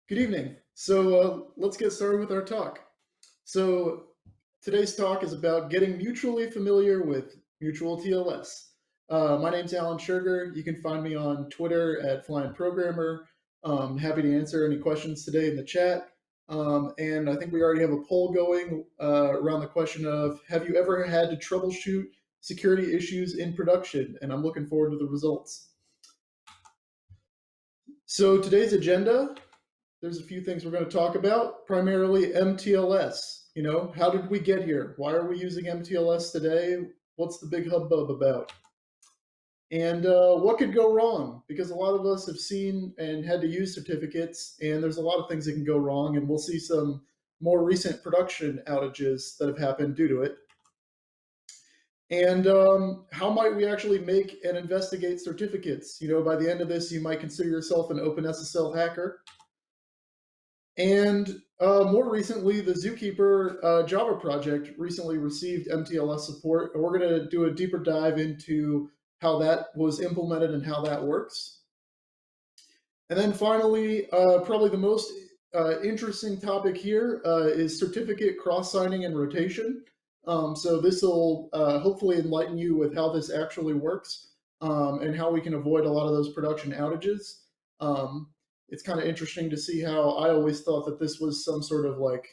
Good evening. So let's get started with our talk. So today's talk is about getting mutually familiar with mutual TLS. My name's Alan Scherger. You can find me on Twitter at Flying Programmer. Happy to answer any questions today in the chat. And I think we already have a poll going around the question of, have you ever had to troubleshoot security issues in production? And I'm looking forward to the results. So today's agenda, there's a few things we're going to talk about, primarily mTLS. How did we get here? Why are we using mTLS today? What's the big hubbub about? And what could go wrong? Because a lot of us have seen and had to use certificates, and there's a lot of things that can go wrong, and we'll see some more recent production outages that have happened due to it. And how might we actually make and investigate certificates? By the end of this, you might consider yourself an OpenSSL hacker. And more recently, the Zookeeper Java project recently received mTLS support, and we're going to do a deeper dive into how that was implemented and how that works. And then finally, probably the most interesting topic here is certificate cross-signing and rotation. So this will hopefully enlighten you with how this actually works and how we can avoid a lot of those production outages. It's kind of interesting to see how I always thought that this was some sort of like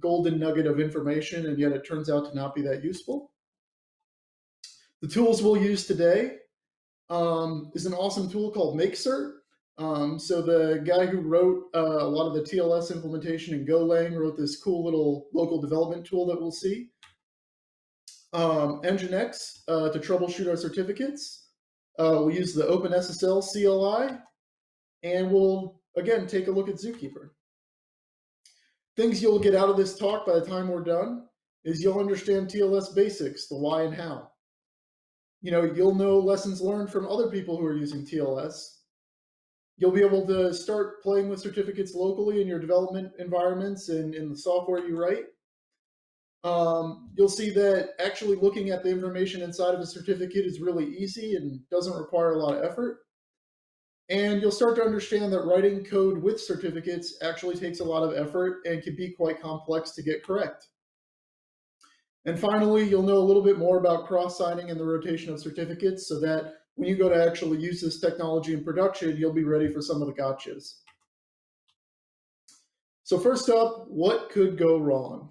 golden nugget of information, and yet it turns out to not be that useful. The tools we'll use today is an awesome tool called mkcert. So the guy who wrote a lot of the TLS implementation in Golang wrote this cool little local development tool that we'll see. Nginx to troubleshoot our certificates. We'll use the OpenSSL CLI, and we'll, again, take a look at Zookeeper. Things you'll get out of this talk by the time we're done is you'll understand TLS basics, the why and how. You'll know lessons learned from other people who are using TLS. You'll be able to start playing with certificates locally in your development environments and in the software you write. You'll see that actually looking at the information inside of a certificate is really easy and doesn't require a lot of effort. And you'll start to understand that writing code with certificates actually takes a lot of effort and can be quite complex to get correct. And finally, you'll know a little bit more about cross-signing and the rotation of certificates so that when you go to actually use this technology in production, you'll be ready for some of the gotchas. So first up, what could go wrong?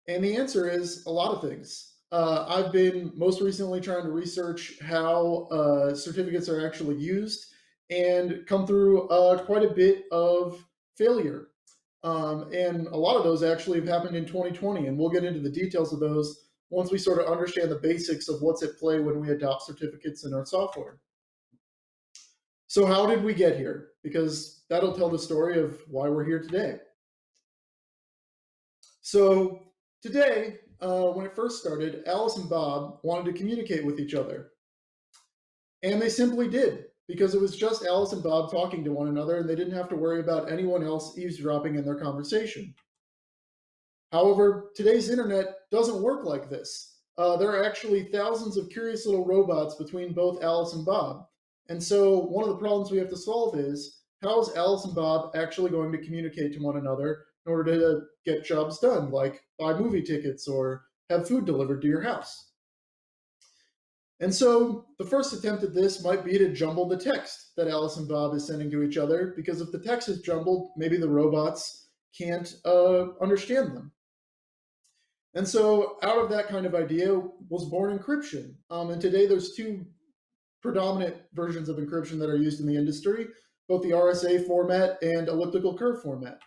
And the answer is a lot of things. I've been most recently trying to research how certificates are actually used and come through quite a bit of failure. And a lot of those actually have happened in 2020, and we'll get into the details of those once we sort of understand the basics of what's at play when we adopt certificates in our software. So how did we get here? Because that'll tell the story of why we're here today. So today, when it first started, Alice and Bob wanted to communicate with each other. And they simply did, because it was just Alice and Bob talking to one another, and they didn't have to worry about anyone else eavesdropping in their conversation. However, today's internet doesn't work like this. There are actually thousands of curious little robots between both Alice and Bob. And so one of the problems we have to solve is, how is Alice and Bob actually going to communicate to one another in order to get jobs done, like buy movie tickets or have food delivered to your house? And so the first attempt at this might be to jumble the text that Alice and Bob is sending to each other, because if the text is jumbled, maybe the robots can't understand them. And so out of that kind of idea was born encryption. And today there's two predominant versions of encryption that are used in the industry, both the RSA format and elliptical curve format.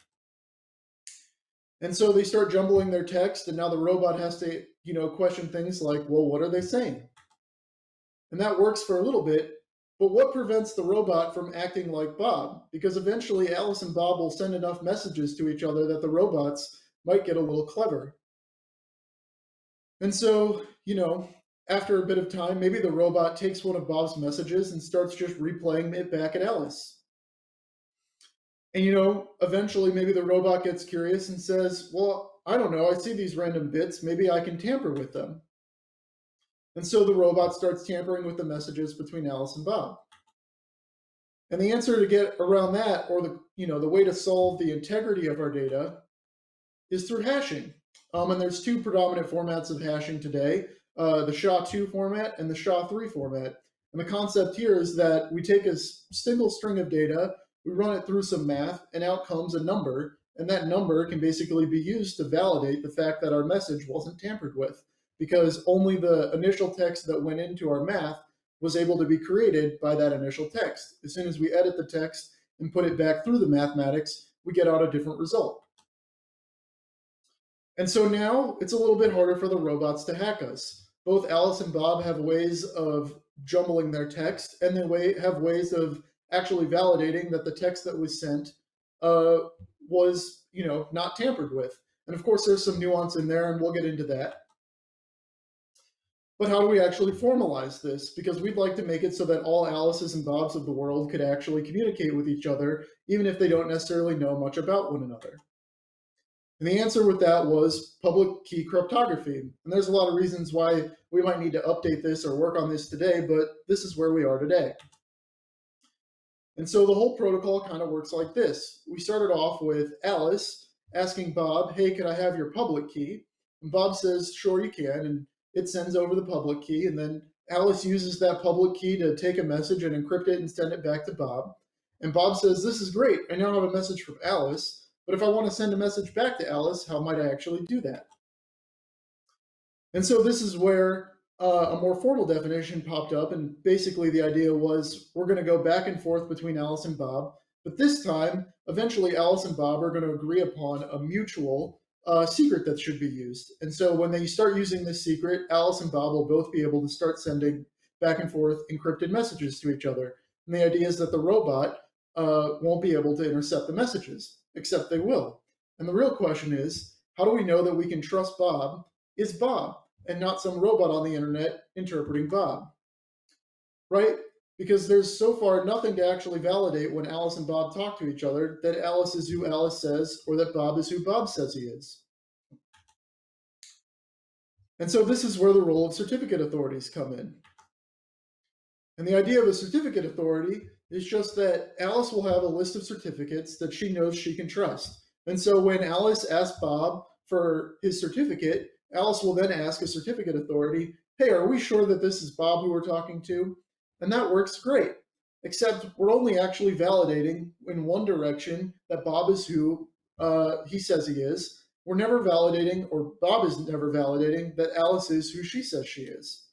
And so they start jumbling their text, and now the robot has to, question things like, well, what are they saying? And that works for a little bit, but what prevents the robot from acting like Bob? Because eventually Alice and Bob will send enough messages to each other that the robots might get a little clever. And so, after a bit of time, maybe the robot takes one of Bob's messages and starts just replaying it back at Alice. And, eventually maybe the robot gets curious and says, well, I don't know, I see these random bits, maybe I can tamper with them. And so the robot starts tampering with the messages between Alice and Bob. And the answer to get around that, or the way to solve the integrity of our data, is through hashing. And there's two predominant formats of hashing today, the SHA-2 format and the SHA-3 format. And the concept here is that we take a single string of data, we run it through some math, and out comes a number. And that number can basically be used to validate the fact that our message wasn't tampered with, because only the initial text that went into our math was able to be created by that initial text. As soon as we edit the text and put it back through the mathematics, we get out a different result. And so now it's a little bit harder for the robots to hack us. Both Alice and Bob have ways of jumbling their text, and they have ways of actually validating that the text that was sent was, not tampered with. And of course, there's some nuance in there, and we'll get into that. But how do we actually formalize this? Because we'd like to make it so that all Alices and Bobs of the world could actually communicate with each other, even if they don't necessarily know much about one another. And the answer with that was public key cryptography. And there's a lot of reasons why we might need to update this or work on this today, but this is where we are today. And so the whole protocol kind of works like this. We started off with Alice asking Bob, hey, can I have your public key? And Bob says, sure, you can. And it sends over the public key. And then Alice uses that public key to take a message and encrypt it and send it back to Bob. And Bob says, this is great. I now have a message from Alice. But if I want to send a message back to Alice, how might I actually do that? And so this is where a more formal definition popped up. And basically the idea was we're going to go back and forth between Alice and Bob. But this time, eventually Alice and Bob are going to agree upon a mutual secret that should be used. And so when they start using this secret, Alice and Bob will both be able to start sending back and forth encrypted messages to each other. And the idea is that the robot won't be able to intercept the messages, except they will. And the real question is, how do we know that we can trust Bob is Bob and not some robot on the internet interpreting Bob? Right? Because there's so far nothing to actually validate when Alice and Bob talk to each other that Alice is who Alice says or that Bob is who Bob says he is. And so this is where the role of certificate authorities come in. And the idea of a certificate authority is just that Alice will have a list of certificates that she knows she can trust. And so when Alice asks Bob for his certificate, Alice will then ask a certificate authority, hey, are we sure that this is Bob who we're talking to? And that works great, except we're only actually validating in one direction that Bob is who he says he is. We're never validating, or Bob is never validating, that Alice is who she says she is.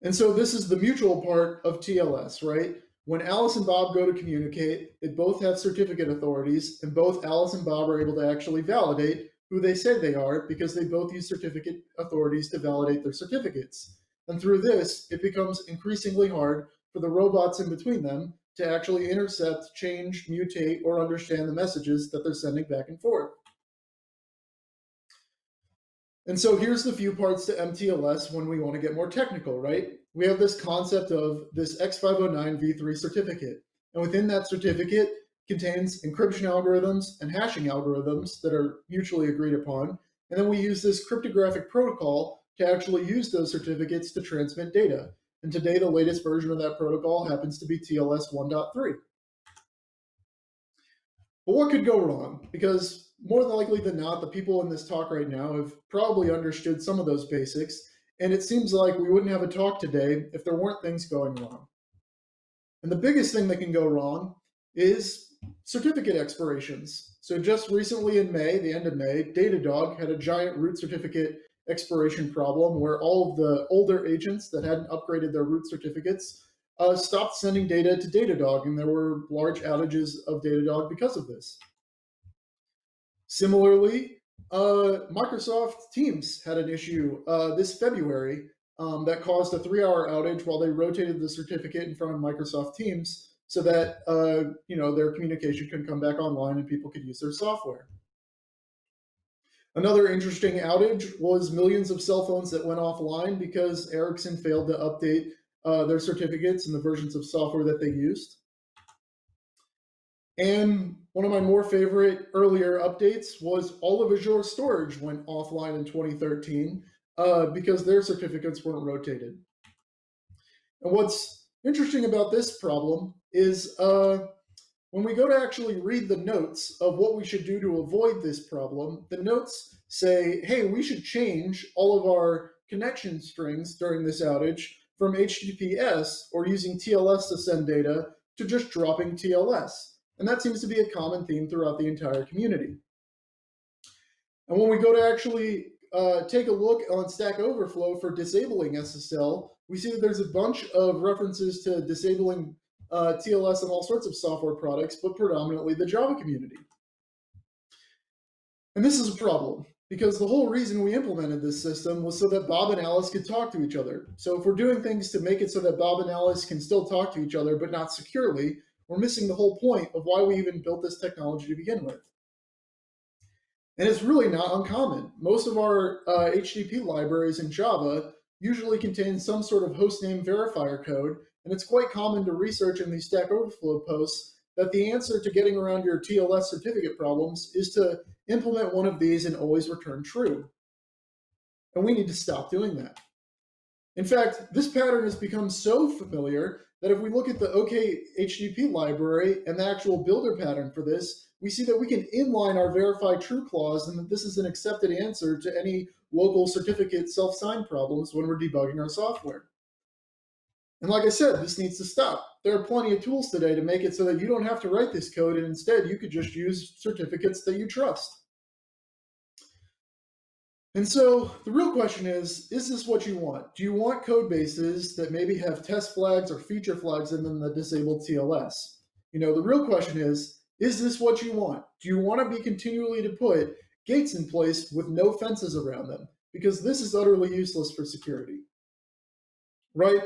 And so this is the mutual part of TLS, right? When Alice and Bob go to communicate, they both have certificate authorities, and both Alice and Bob are able to actually validate who they say they are because they both use certificate authorities to validate their certificates. And through this, it becomes increasingly hard for the robots in between them to actually intercept, change, mutate, or understand the messages that they're sending back and forth. And so here's the few parts to mTLS when we want to get more technical, right? We have this concept of this X509 v3 certificate. And within that certificate contains encryption algorithms and hashing algorithms that are mutually agreed upon. And then we use this cryptographic protocol to actually use those certificates to transmit data. And today, the latest version of that protocol happens to be TLS 1.3. But what could go wrong? Because more than likely than not, the people in this talk right now have probably understood some of those basics, and it seems like we wouldn't have a talk today if there weren't things going wrong. And the biggest thing that can go wrong is certificate expirations. So just recently in May, the end of May, Datadog had a giant root certificate expiration problem where all of the older agents that hadn't upgraded their root certificates stopped sending data to Datadog, and there were large outages of Datadog because of this. Similarly, Microsoft Teams had an issue this February that caused a 3-hour outage while they rotated the certificate in front of Microsoft Teams so that their communication could come back online and people could use their software. Another interesting outage was millions of cell phones that went offline because Ericsson failed to update their certificates and the versions of software that they used. And one of my more favorite earlier updates was all of Azure storage went offline in 2013 because their certificates weren't rotated. And what's Interesting about this problem is when we go to actually read the notes of what we should do to avoid this problem, the notes say, hey, we should change all of our connection strings during this outage from HTTPS or using TLS to send data to just dropping TLS. And that seems to be a common theme throughout the entire community. And when we go to actually take a look on Stack Overflow for disabling SSL, we see that there's a bunch of references to disabling TLS and all sorts of software products, but predominantly the Java community. And this is a problem because the whole reason we implemented this system was so that Bob and Alice could talk to each other. So if we're doing things to make it so that Bob and Alice can still talk to each other, but not securely, we're missing the whole point of why we even built this technology to begin with. And it's really not uncommon. Most of our HTTP libraries in Java usually contain some sort of hostname verifier code, and it's quite common to research in these Stack Overflow posts that the answer to getting around your TLS certificate problems is to implement one of these and always return true. And we need to stop doing that. In fact, this pattern has become so familiar that if we look at the OK HTTP library and the actual builder pattern for this, we see that we can inline our verify true clause and that this is an accepted answer to any local certificate self-sign problems when we're debugging our software. And like I said, this needs to stop. There are plenty of tools today to make it so that you don't have to write this code, and instead you could just use certificates that you trust. And so the real question is this what you want? Do you want code bases that maybe have test flags or feature flags in them that disable TLS? The real question is this what you want? Do you want to be continually to put gates in place with no fences around them? Because this is utterly useless for security, right?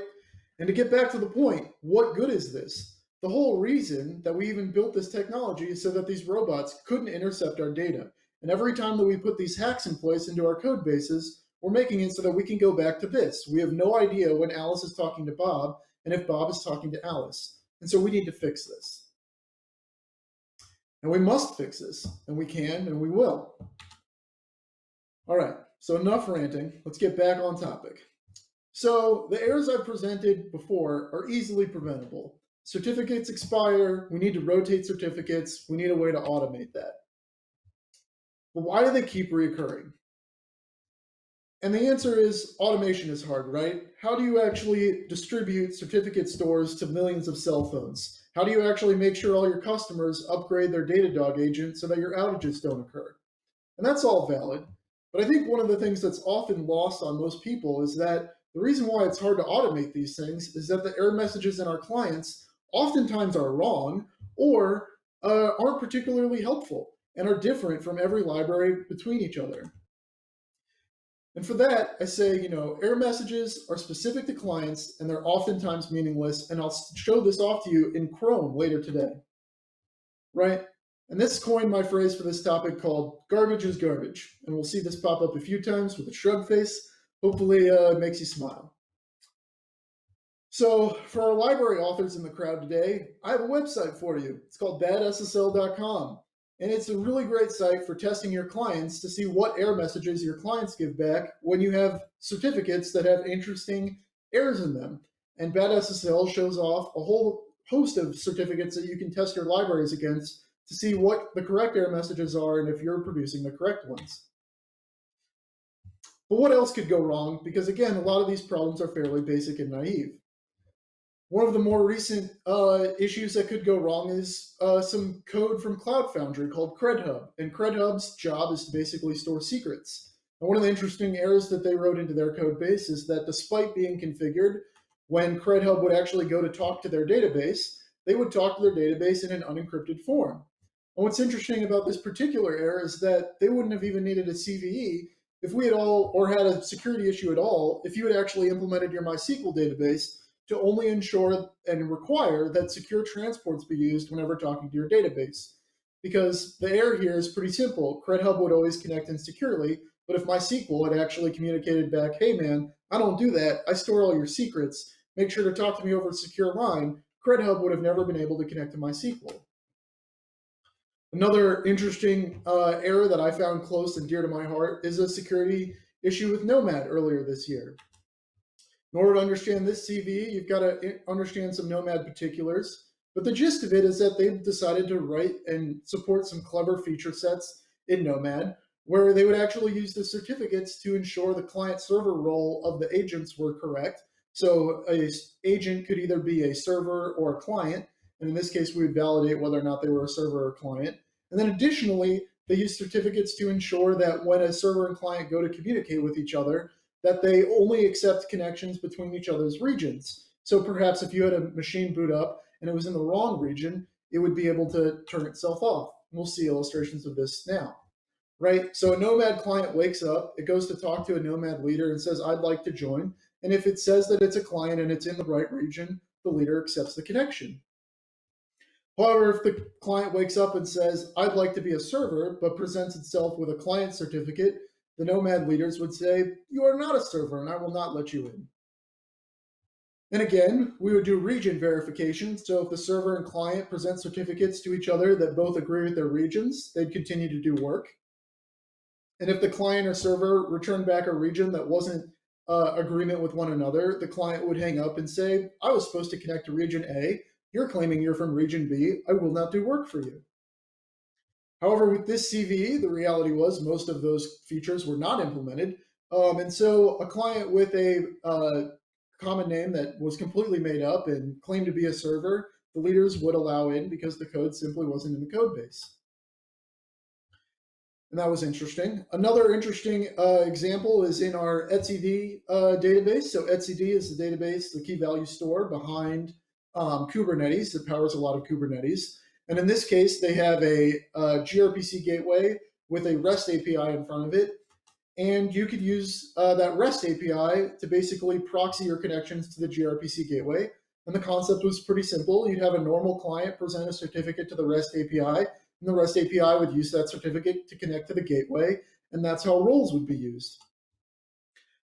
And to get back to the point, what good is this? The whole reason that we even built this technology is so that these robots couldn't intercept our data. And every time that we put these hacks in place into our code bases, we're making it so that we can go back to this. We have no idea when Alice is talking to Bob and if Bob is talking to Alice. And so we need to fix this. And we must fix this, and we can, and we will. All right, so enough ranting. Let's get back on topic. So the errors I've presented before are easily preventable. Certificates expire, we need to rotate certificates, we need a way to automate that. But why do they keep reoccurring? And the answer is automation is hard, right? How do you actually distribute certificate stores to millions of cell phones? How do you actually make sure all your customers upgrade their Datadog agent so that your outages don't occur? And that's all valid. But I think one of the things that's often lost on most people is that the reason why it's hard to automate these things is that the error messages in our clients oftentimes are wrong or aren't particularly helpful and are different from every library between each other. And for that, I say, error messages are specific to clients and they're oftentimes meaningless. And I'll show this off to you in Chrome later today, right? And this coined my phrase for this topic called garbage is garbage. And we'll see this pop up a few times with a shrug face. Hopefully it makes you smile. So for our library authors in the crowd today, I have a website for you. It's called badssl.com. And it's a really great site for testing your clients to see what error messages your clients give back when you have certificates that have interesting errors in them. And badssl shows off a whole host of certificates that you can test your libraries against to see what the correct error messages are and if you're producing the correct ones. But what else could go wrong? Because again, a lot of these problems are fairly basic and naive. One of the more recent issues that could go wrong is some code from Cloud Foundry called CredHub. And CredHub's job is to basically store secrets. And one of the interesting errors that they wrote into their code base is that despite being configured, when CredHub would actually go to talk to their database, they would talk to their database in an unencrypted form. And what's interesting about this particular error is that they wouldn't have even needed a CVE if we had had a security issue at all, if you had actually implemented your MySQL database to only ensure and require that secure transports be used whenever talking to your database. Because the error here is pretty simple. CredHub would always connect insecurely, but if MySQL had actually communicated back, hey man, I don't do that, I store all your secrets, make sure to talk to me over a secure line, CredHub would have never been able to connect to MySQL. Another interesting error that I found close and dear to my heart is a security issue with Nomad earlier this year. In order to understand this CV, you've got to understand some Nomad particulars. But the gist of it is that they've decided to write and support some clever feature sets in Nomad where they would actually use the certificates to ensure the client-server role of the agents were correct. So an agent could either be a server or a client, and in this case, we would validate whether or not they were a server or a client. And then additionally, they use certificates to ensure that when a server and client go to communicate with each other, that they only accept connections between each other's regions. So perhaps if you had a machine boot up and it was in the wrong region, it would be able to turn itself off. We'll see illustrations of this now, right? So a Nomad client wakes up, it goes to talk to a Nomad leader and says, I'd like to join. And if it says that it's a client and it's in the right region, the leader accepts the connection. However, if the client wakes up and says, I'd like to be a server, but presents itself with a client certificate, the Nomad leaders would say, you are not a server and I will not let you in. And again, we would do region verification. So if the server and client present certificates to each other that both agree with their regions, they'd continue to do work. And if the client or server returned back a region that wasn't agreement with one another, the client would hang up and say, I was supposed to connect to region A. You're claiming you're from region B. I will not do work for you. However, with this CVE, the reality was most of those features were not implemented. And so a client with a common name that was completely made up and claimed to be a server, the leaders would allow in because the code simply wasn't in the code base. And that was interesting. Another interesting example is in our etcd database. So etcd is the database, the key value store behind Kubernetes that powers a lot of Kubernetes. And in this case, they have a gRPC gateway with a REST API in front of it. And you could use that REST API to basically proxy your connections to the gRPC gateway. And the concept was pretty simple. You'd have a normal client present a certificate to the REST API, and the REST API would use that certificate to connect to the gateway, and that's how roles would be used.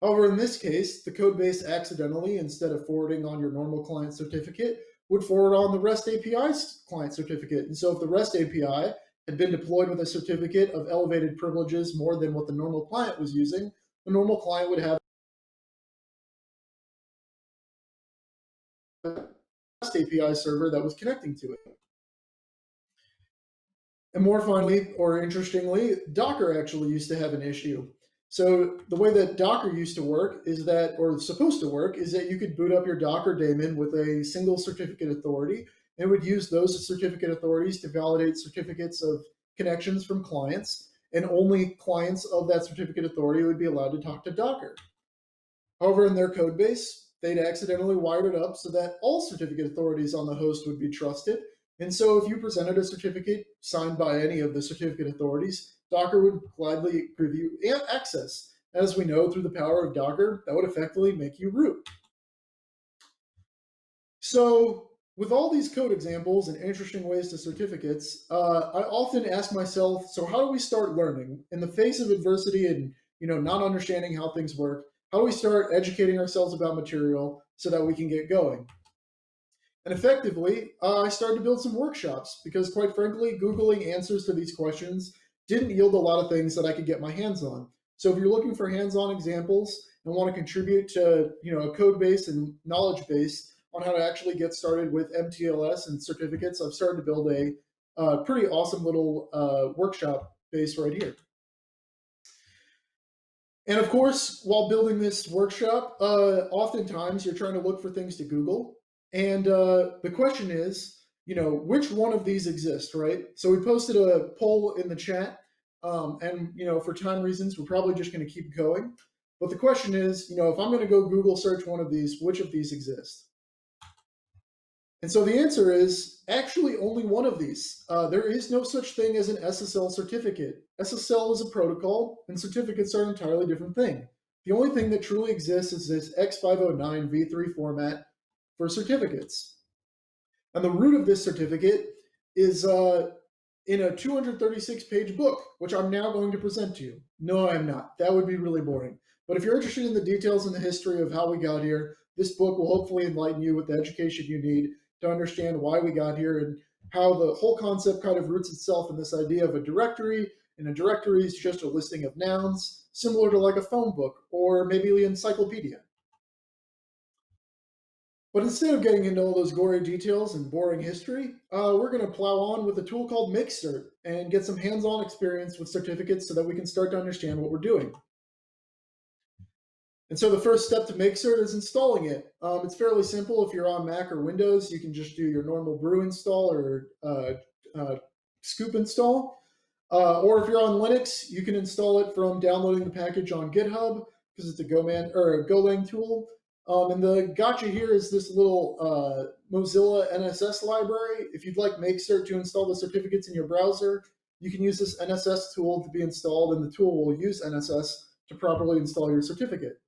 However, in this case, the code base accidentally, instead of forwarding on your normal client certificate, would forward on the REST API's client certificate. And so if the REST API had been deployed with a certificate of elevated privileges more than what the normal client was using, the normal client would have a REST API server that was connecting to it. And more finally, or interestingly, Docker actually used to have an issue. So the way that Docker used to work is that, or supposed to work, is that you could boot up your Docker daemon with a single certificate authority and would use those certificate authorities to validate certificates of connections from clients, and only clients of that certificate authority would be allowed to talk to Docker. However, in their code base, they'd accidentally wired it up so that all certificate authorities on the host would be trusted. And so if you presented a certificate signed by any of the certificate authorities, Docker would gladly give you access. As we know, through the power of Docker, that would effectively make you root. So with all these code examples and interesting ways to certificates, I often ask myself, so how do we start learning? In the face of adversity and not understanding how things work, how do we start educating ourselves about material so that we can get going? And effectively, I started to build some workshops because, quite frankly, Googling answers to these questions didn't yield a lot of things that I could get my hands on. So if you're looking for hands-on examples and want to contribute to a code base and knowledge base on how to actually get started with mTLS and certificates, I've started to build a pretty awesome little workshop base right here. And of course, while building this workshop, oftentimes you're trying to look for things to Google. And the question is, which one of these exists, right? So we posted a poll in the chat, and for time reasons, we're probably just going to keep going. But the question is, if I'm going to go Google search one of these, which of these exist? And so the answer is actually only one of these. There is no such thing as an SSL certificate. SSL is a protocol, and certificates are an entirely different thing. The only thing that truly exists is this X509 v3 format for certificates. And the root of this certificate is in a 236-page book, which I'm now going to present to you. No, I'm not. That would be really boring. But if you're interested in the details and the history of how we got here, this book will hopefully enlighten you with the education you need to understand why we got here and how the whole concept kind of roots itself in this idea of a directory, and a directory is just a listing of nouns, similar to like a phone book or maybe an encyclopedia. But instead of getting into all those gory details and boring history, we're going to plow on with a tool called mkcert and get some hands-on experience with certificates so that we can start to understand what we're doing. And so the first step to mkcert is installing it. It's fairly simple. If you're on Mac or Windows, you can just do your normal brew install or scoop install. Or if you're on Linux, you can install it from downloading the package on GitHub because it's a Golang tool. And the gotcha here is this little Mozilla NSS library. If you'd like mkcert to install the certificates in your browser, you can use this NSS tool to be installed, and the tool will use NSS to properly install your certificate.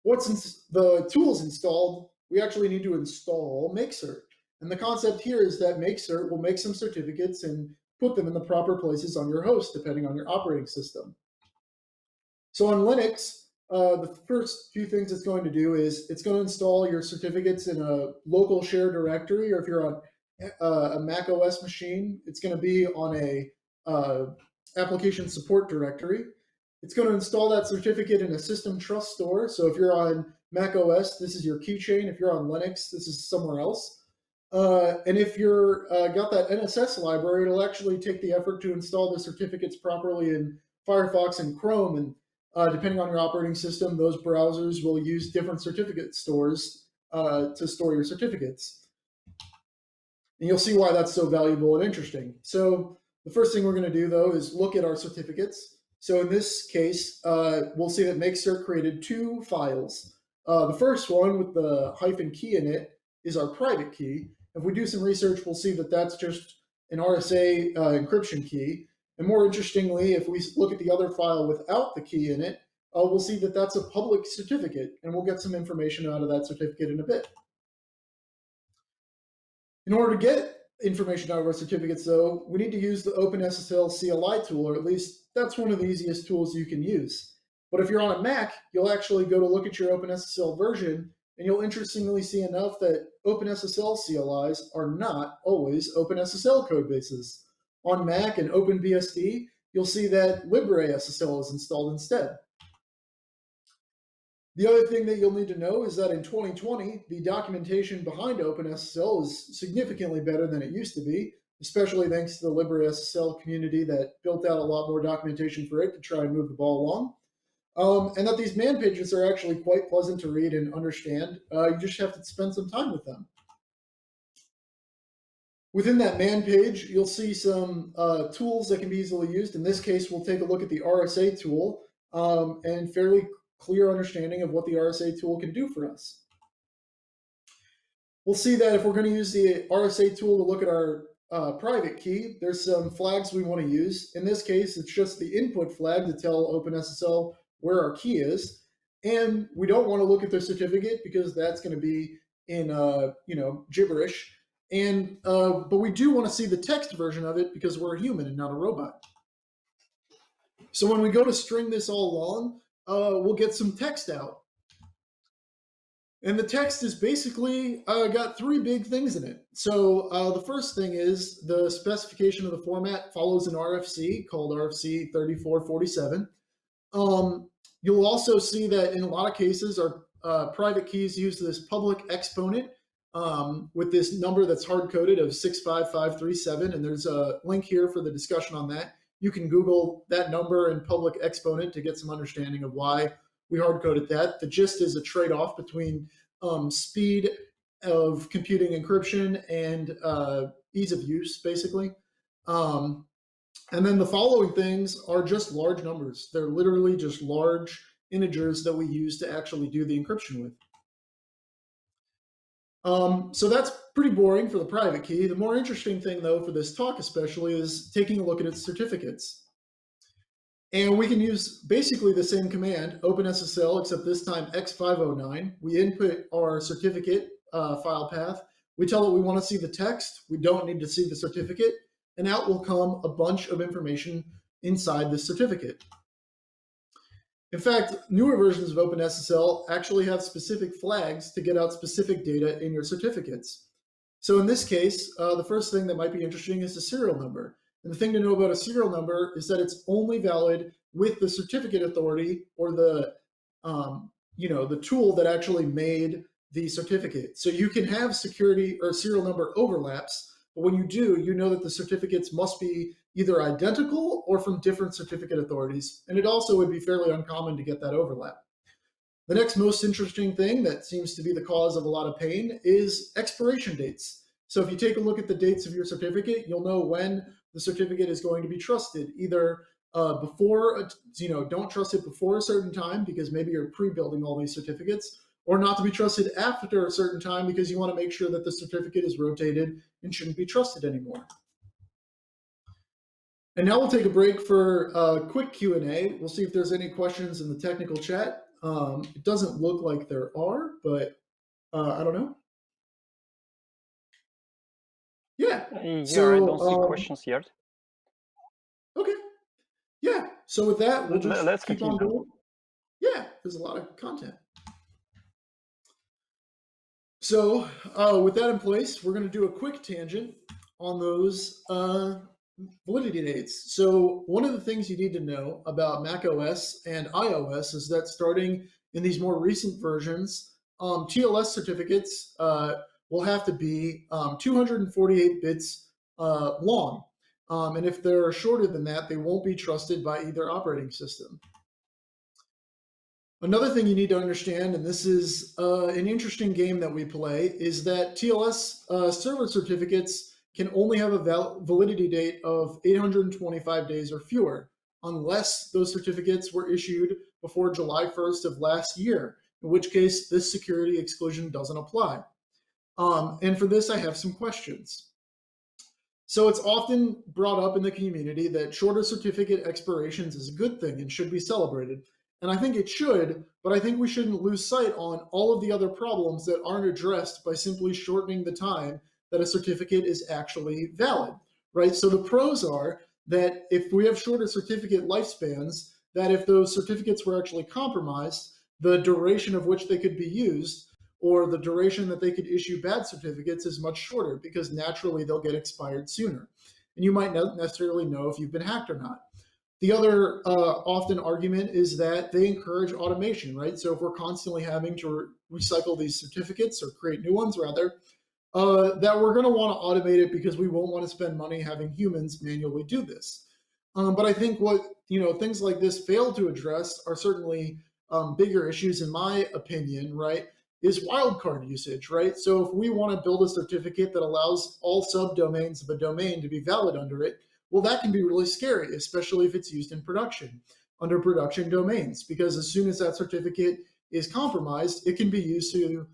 Once the tool is installed, we actually need to install mkcert. And the concept here is that mkcert will make some certificates and put them in the proper places on your host, depending on your operating system. So on Linux, the first few things it's going to do is it's going to install your certificates in a local shared directory, or if you're on a Mac OS machine, it's going to be on a application support directory. It's going to install that certificate in a system trust store. So if you're on Mac OS, this is your keychain. If you're on Linux, this is somewhere else. And if you're got that NSS library, it'll actually take the effort to install the certificates properly in Firefox and Chrome. And depending on your operating system, those browsers will use different certificate stores to store your certificates. And you'll see why that's so valuable and interesting. So the first thing we're going to do, though, is look at our certificates. So in this case, we'll see that mkcert created two files. The first one with the -key in it is our private key. If we do some research, we'll see that that's just an RSA encryption key. And more interestingly, if we look at the other file without the key in it, we'll see that that's a public certificate, and we'll get some information out of that certificate in a bit. In order to get information out of our certificates, though, we need to use the OpenSSL CLI tool, or at least that's one of the easiest tools you can use. But if you're on a Mac, you'll actually go to look at your OpenSSL version, and you'll interestingly see enough that OpenSSL CLIs are not always OpenSSL codebases. On Mac and OpenBSD, you'll see that LibreSSL is installed instead. The other thing that you'll need to know is that in 2020, the documentation behind OpenSSL is significantly better than it used to be, especially thanks to the LibreSSL community that built out a lot more documentation for it to try and move the ball along. And that these man pages are actually quite pleasant to read and understand. You just have to spend some time with them. Within that man page, you'll see some tools that can be easily used. In this case, we'll take a look at the RSA tool and fairly clear understanding of what the RSA tool can do for us. We'll see that if we're going to use the RSA tool to look at our private key, there's some flags we want to use. In this case, it's just the input flag to tell OpenSSL where our key is. And we don't want to look at the certificate because that's going to be in gibberish. And but we do want to see the text version of it because we're a human and not a robot. So when we go to string this all along, we'll get some text out. And the text is basically got three big things in it. So the first thing is the specification of the format follows an RFC called RFC 3447. You'll also see that in a lot of cases, our private keys use this public exponent with this number that's hard-coded of 65537. And there's a link here for the discussion on that. You can Google that number and public exponent to get some understanding of why we hard-coded that. The gist is a trade-off between speed of computing encryption and ease of use, basically. And then the following things are just large numbers. They're literally just large integers that we use to actually do the encryption with. So that's pretty boring for the private key. The more interesting thing, though, for this talk especially, is taking a look at its certificates. And we can use basically the same command, OpenSSL, except this time X509. We input our certificate file path. We tell it we want to see the text. We don't need to see the certificate. And out will come a bunch of information inside the certificate. In fact, newer versions of OpenSSL actually have specific flags to get out specific data in your certificates. So in this case, the first thing that might be interesting is the serial number. And the thing to know about a serial number is that it's only valid with the certificate authority or the tool that actually made the certificate. So you can have security or serial number overlaps, but when you do, you know that the certificates must be either identical or from different certificate authorities. And it also would be fairly uncommon to get that overlap. The next most interesting thing that seems to be the cause of a lot of pain is expiration dates. So if you take a look at the dates of your certificate, you'll know when the certificate is going to be trusted. Either before, don't trust it before a certain time because maybe you're pre-building all these certificates, or not to be trusted after a certain time because you want to make sure that the certificate is rotated and shouldn't be trusted anymore. And now we'll take a break for a quick Q&A. We'll see if there's any questions in the technical chat. It doesn't look like there are, but I don't know. Yeah. I don't see questions yet. Okay. Yeah. So with that, we'll just let's keep continue. on going. Yeah, there's a lot of content. So with that in place, we're going to do a quick tangent on those validity dates. So one of the things you need to know about macOS and iOS is that starting in these more recent versions, TLS certificates will have to be 248 bits long. And if they're shorter than that, they won't be trusted by either operating system. Another thing you need to understand, and this is an interesting game that we play, is that TLS server certificates can only have a validity date of 825 days or fewer, unless those certificates were issued before July 1st of last year, in which case this security exclusion doesn't apply. And for this, I have some questions. So it's often brought up in the community that shorter certificate expirations is a good thing and should be celebrated. And I think it should, but I think we shouldn't lose sight on all of the other problems that aren't addressed by simply shortening the time that a certificate is actually valid, right? So the pros are that if we have shorter certificate lifespans, that if those certificates were actually compromised, the duration of which they could be used or the duration that they could issue bad certificates is much shorter because naturally they'll get expired sooner. And you might not necessarily know if you've been hacked or not. The other often argument is that they encourage automation, right? So if we're constantly having to recycle these certificates or create new ones rather, that we're going to want to automate it because we won't want to spend money having humans manually do this. But I think what things like this fail to address are certainly bigger issues, in my opinion, right? Is wildcard usage, right? So if we want to build a certificate that allows all subdomains of a domain to be valid under it, well, that can be really scary, especially if it's used in production, under production domains, because as soon as that certificate is compromised, it can be used to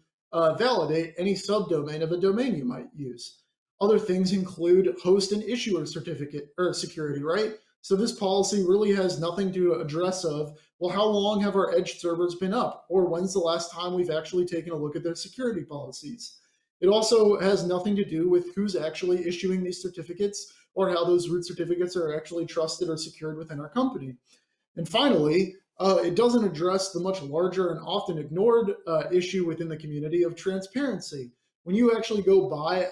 validate any subdomain of a domain you might use. Other things include host and issuer certificate or security, right? So this policy really has nothing to address of, well, how long have our edge servers been up? Or when's the last time we've actually taken a look at their security policies? It also has nothing to do with who's actually issuing these certificates or how those root certificates are actually trusted or secured within our company. And finally, it doesn't address the much larger and often ignored issue within the community of transparency. When you actually go buy,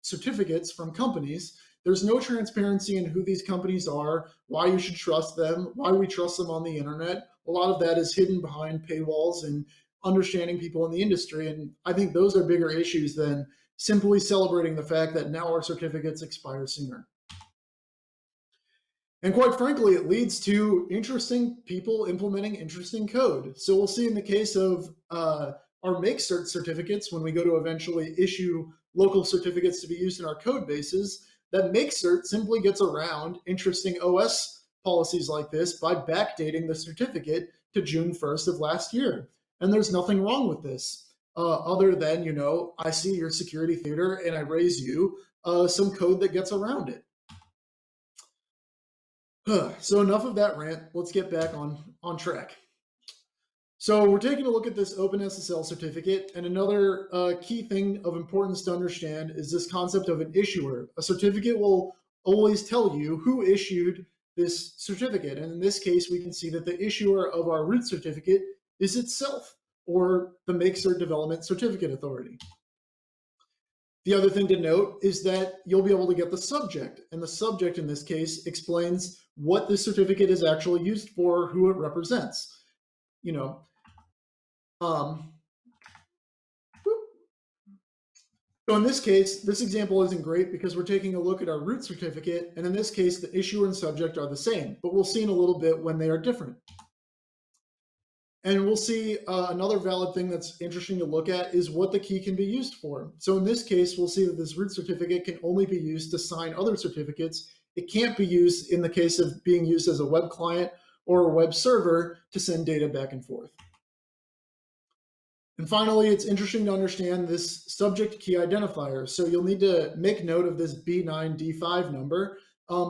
certificates from companies, there's no transparency in who these companies are, why you should trust them, why we trust them on the internet. A lot of that is hidden behind paywalls and understanding people in the industry. And I think those are bigger issues than simply celebrating the fact that now our certificates expire sooner. And quite frankly, it leads to interesting people implementing interesting code. So we'll see in the case of our mkcert certificates, when we go to eventually issue local certificates to be used in our code bases, that mkcert simply gets around interesting OS policies like this by backdating the certificate to June 1st of last year. And there's nothing wrong with this, other than, I see your security theater and I raise you some code that gets around it. So enough of that rant. Let's get back on track. So we're taking a look at this OpenSSL certificate, and another key thing of importance to understand is this concept of an issuer. A certificate will always tell you who issued this certificate, and in this case, we can see that the issuer of our root certificate is itself, or the mkcert Development Certificate Authority. The other thing to note is that you'll be able to get the subject, and the subject in this case explains what the certificate is actually used for, who it represents. So in this case, this example isn't great because we're taking a look at our root certificate, and in this case, the issuer and subject are the same, but we'll see in a little bit when they are different. And we'll see another valid thing that's interesting to look at is what the key can be used for. So in this case, we'll see that this root certificate can only be used to sign other certificates. It can't be used in the case of being used as a web client or a web server to send data back and forth. And finally, it's interesting to understand this subject key identifier. So you'll need to make note of this B9D5 number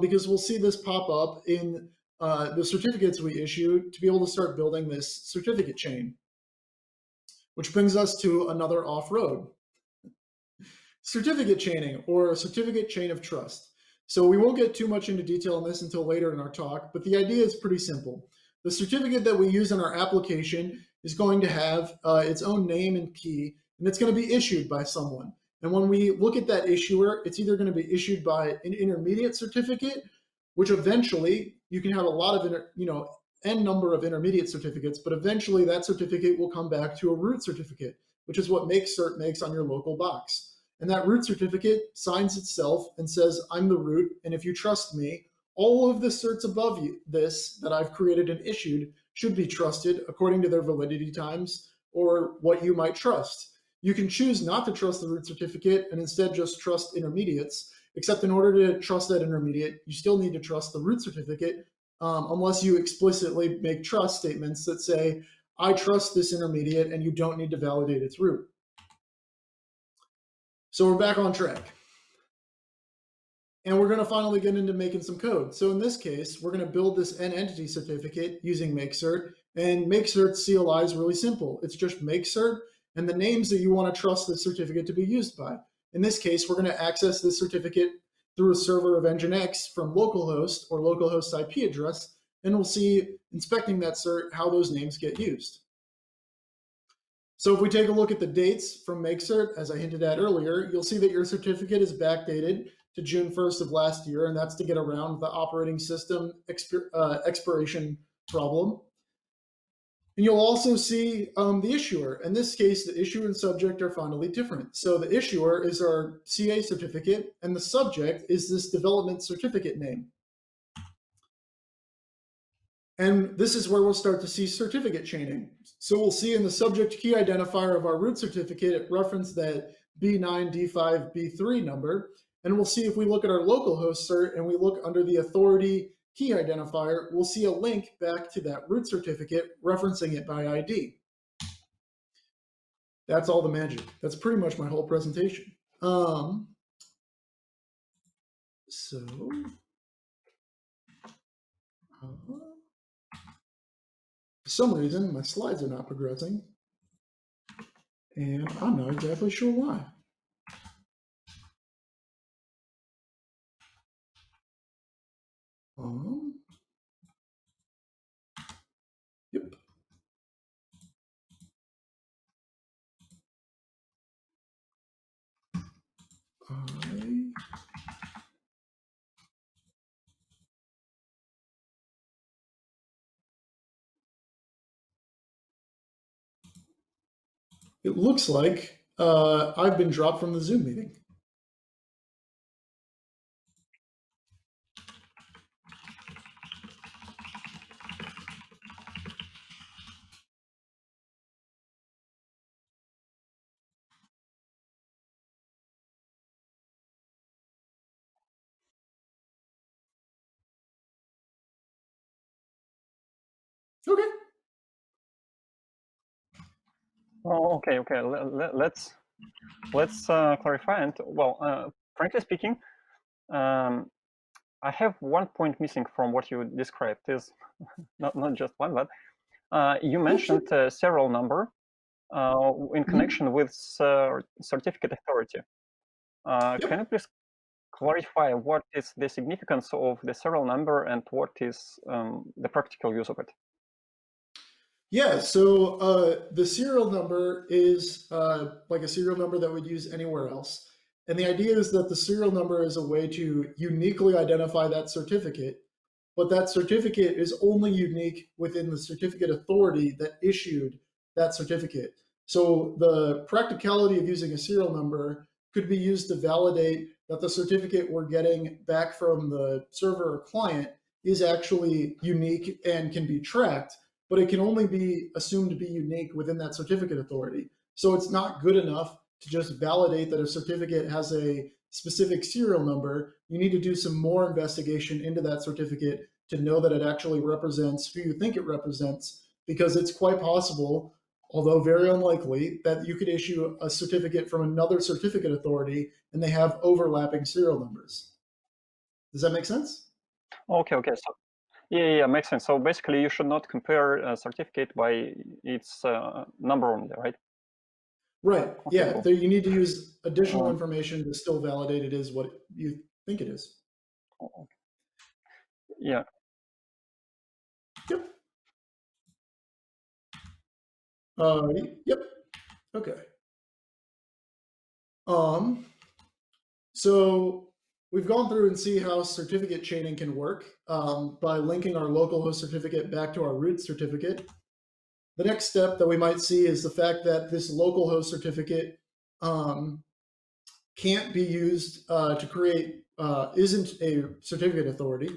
because we'll see this pop up in the certificates we issue to be able to start building this certificate chain, which brings us to another off-road. Certificate chaining, or a certificate chain of trust. So we won't get too much into detail on this until later in our talk, but the idea is pretty simple. The certificate that we use in our application is going to have its own name and key, and it's going to be issued by someone. And when we look at that issuer, it's either going to be issued by an intermediate certificate, which eventually you can have a lot of, n number of intermediate certificates, but eventually that certificate will come back to a root certificate, which is what mkcert makes on your local box. And that root certificate signs itself and says, I'm the root, and if you trust me, all of the certs above this that I've created and issued should be trusted according to their validity times or what you might trust. You can choose not to trust the root certificate and instead just trust intermediates, except in order to trust that intermediate, you still need to trust the root certificate unless you explicitly make trust statements that say, I trust this intermediate and you don't need to validate its root. So we're back on track. And we're going to finally get into making some code. So in this case, we're going to build this n-entity certificate using mkcert. And mkcert's CLI is really simple. It's just mkcert and the names that you want to trust the certificate to be used by. In this case, we're going to access this certificate through a server of Nginx from localhost or localhost IP address. And we'll see, inspecting that cert, how those names get used. So if we take a look at the dates from mkcert, as I hinted at earlier, you'll see that your certificate is backdated to June 1st of last year, and that's to get around the operating system expiration problem. And you'll also see the issuer. In this case, the issuer and subject are finally different. So the issuer is our CA certificate, and the subject is this development certificate name. And this is where we'll start to see certificate chaining. So we'll see in the subject key identifier of our root certificate, it referenced that B9D5B3 number. And we'll see if we look at our localhost cert and we look under the authority key identifier, we'll see a link back to that root certificate referencing it by ID. That's all the magic. That's pretty much my whole presentation. For some reason, my slides are not progressing, and I'm not exactly sure why. Yep. It looks like I've been dropped from the Zoom meeting. Okay. Oh, okay. Let's clarify. And well, frankly speaking, I have one point missing from what you described. Is not just one, but you mentioned serial number in connection with certificate authority. Can you please clarify what is the significance of the serial number and what is the practical use of it? Yeah, so the serial number is like a serial number that we'd use anywhere else. And the idea is that the serial number is a way to uniquely identify that certificate, but that certificate is only unique within the certificate authority that issued that certificate. So the practicality of using a serial number could be used to validate that the certificate we're getting back from the server or client is actually unique and can be tracked, but it can only be assumed to be unique within that certificate authority. So it's not good enough to just validate that a certificate has a specific serial number. You need to do some more investigation into that certificate to know that it actually represents who you think it represents, because it's quite possible, although very unlikely, that you could issue a certificate from another certificate authority and they have overlapping serial numbers. Does that make sense? Okay, so yeah, makes sense. So basically, you should not compare a certificate by its number only, right? Right. Okay, Yeah. cool. You need to use additional information to still validate it is what you think it is. Yeah. Yep. Yep. Okay. So we've gone through and see how certificate chaining can work by linking our localhost certificate back to our root certificate. The next step that we might see is the fact that this localhost certificate can't be used to create, isn't a certificate authority.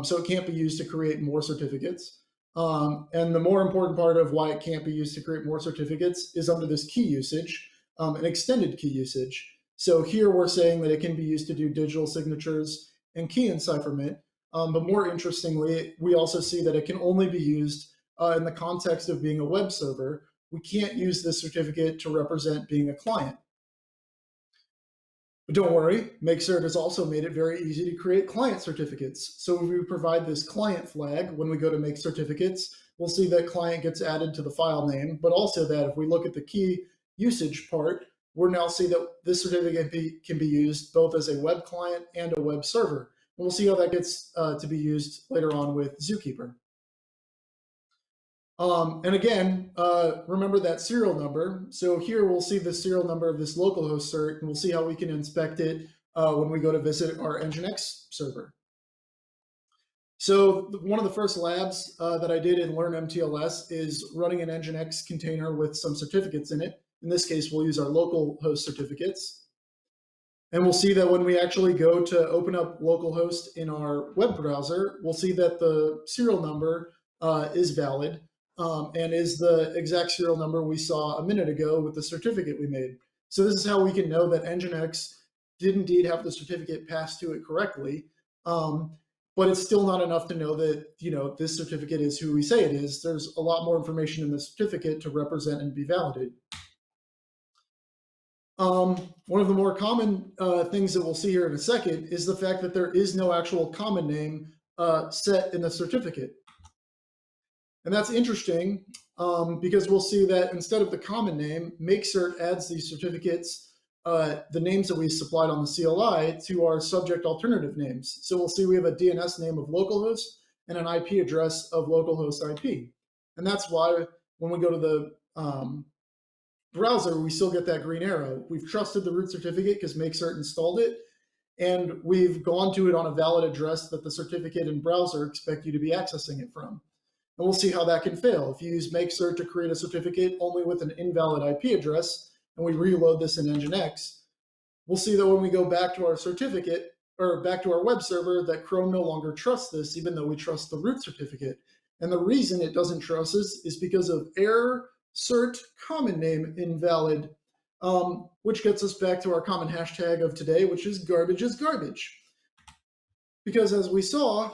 So it can't be used to create more certificates. And the more important part of why it can't be used to create more certificates is under this key usage, an extended key usage. So here we're saying that it can be used to do digital signatures and key encipherment. But more interestingly, we also see that it can only be used in the context of being a web server. We can't use this certificate to represent being a client. But don't worry, mkcert has also made it very easy to create client certificates. So if we provide this client flag when we go to make certificates, we'll see that client gets added to the file name, but also that if we look at the key usage part, we'll now see that this certificate can be used both as a web client and a web server. And we'll see how that gets to be used later on with Zookeeper. And again, remember that serial number. So here we'll see the serial number of this localhost cert, and we'll see how we can inspect it when we go to visit our Nginx server. So one of the first labs that I did in Learn mTLS is running an Nginx container with some certificates in it. In this case, we'll use our localhost certificates. And we'll see that when we actually go to open up localhost in our web browser, we'll see that the serial number is valid. And is the exact serial number we saw a minute ago with the certificate we made. So this is how we can know that Nginx did indeed have the certificate passed to it correctly, but it's still not enough to know that this certificate is who we say it is. There's a lot more information in the certificate to represent and be validated. One of the more common things that we'll see here in a second is the fact that there is no actual common name set in the certificate. And that's interesting because we'll see that instead of the common name, mkcert adds these certificates, the names that we supplied on the CLI, to our subject alternative names. So we'll see we have a DNS name of localhost and an IP address of localhost IP. And that's why when we go to the browser, we still get that green arrow. We've trusted the root certificate because mkcert installed it, and we've gone to it on a valid address that the certificate and browser expect you to be accessing it from. And we'll see how that can fail. If you use mkcert to create a certificate only with an invalid IP address, and we reload this in Nginx, we'll see that when we go back to our certificate, or back to our web server, that Chrome no longer trusts this, even though we trust the root certificate. And the reason it doesn't trust us is because of error cert common name invalid, which gets us back to our common hashtag of today, which is garbage is garbage. Because as we saw,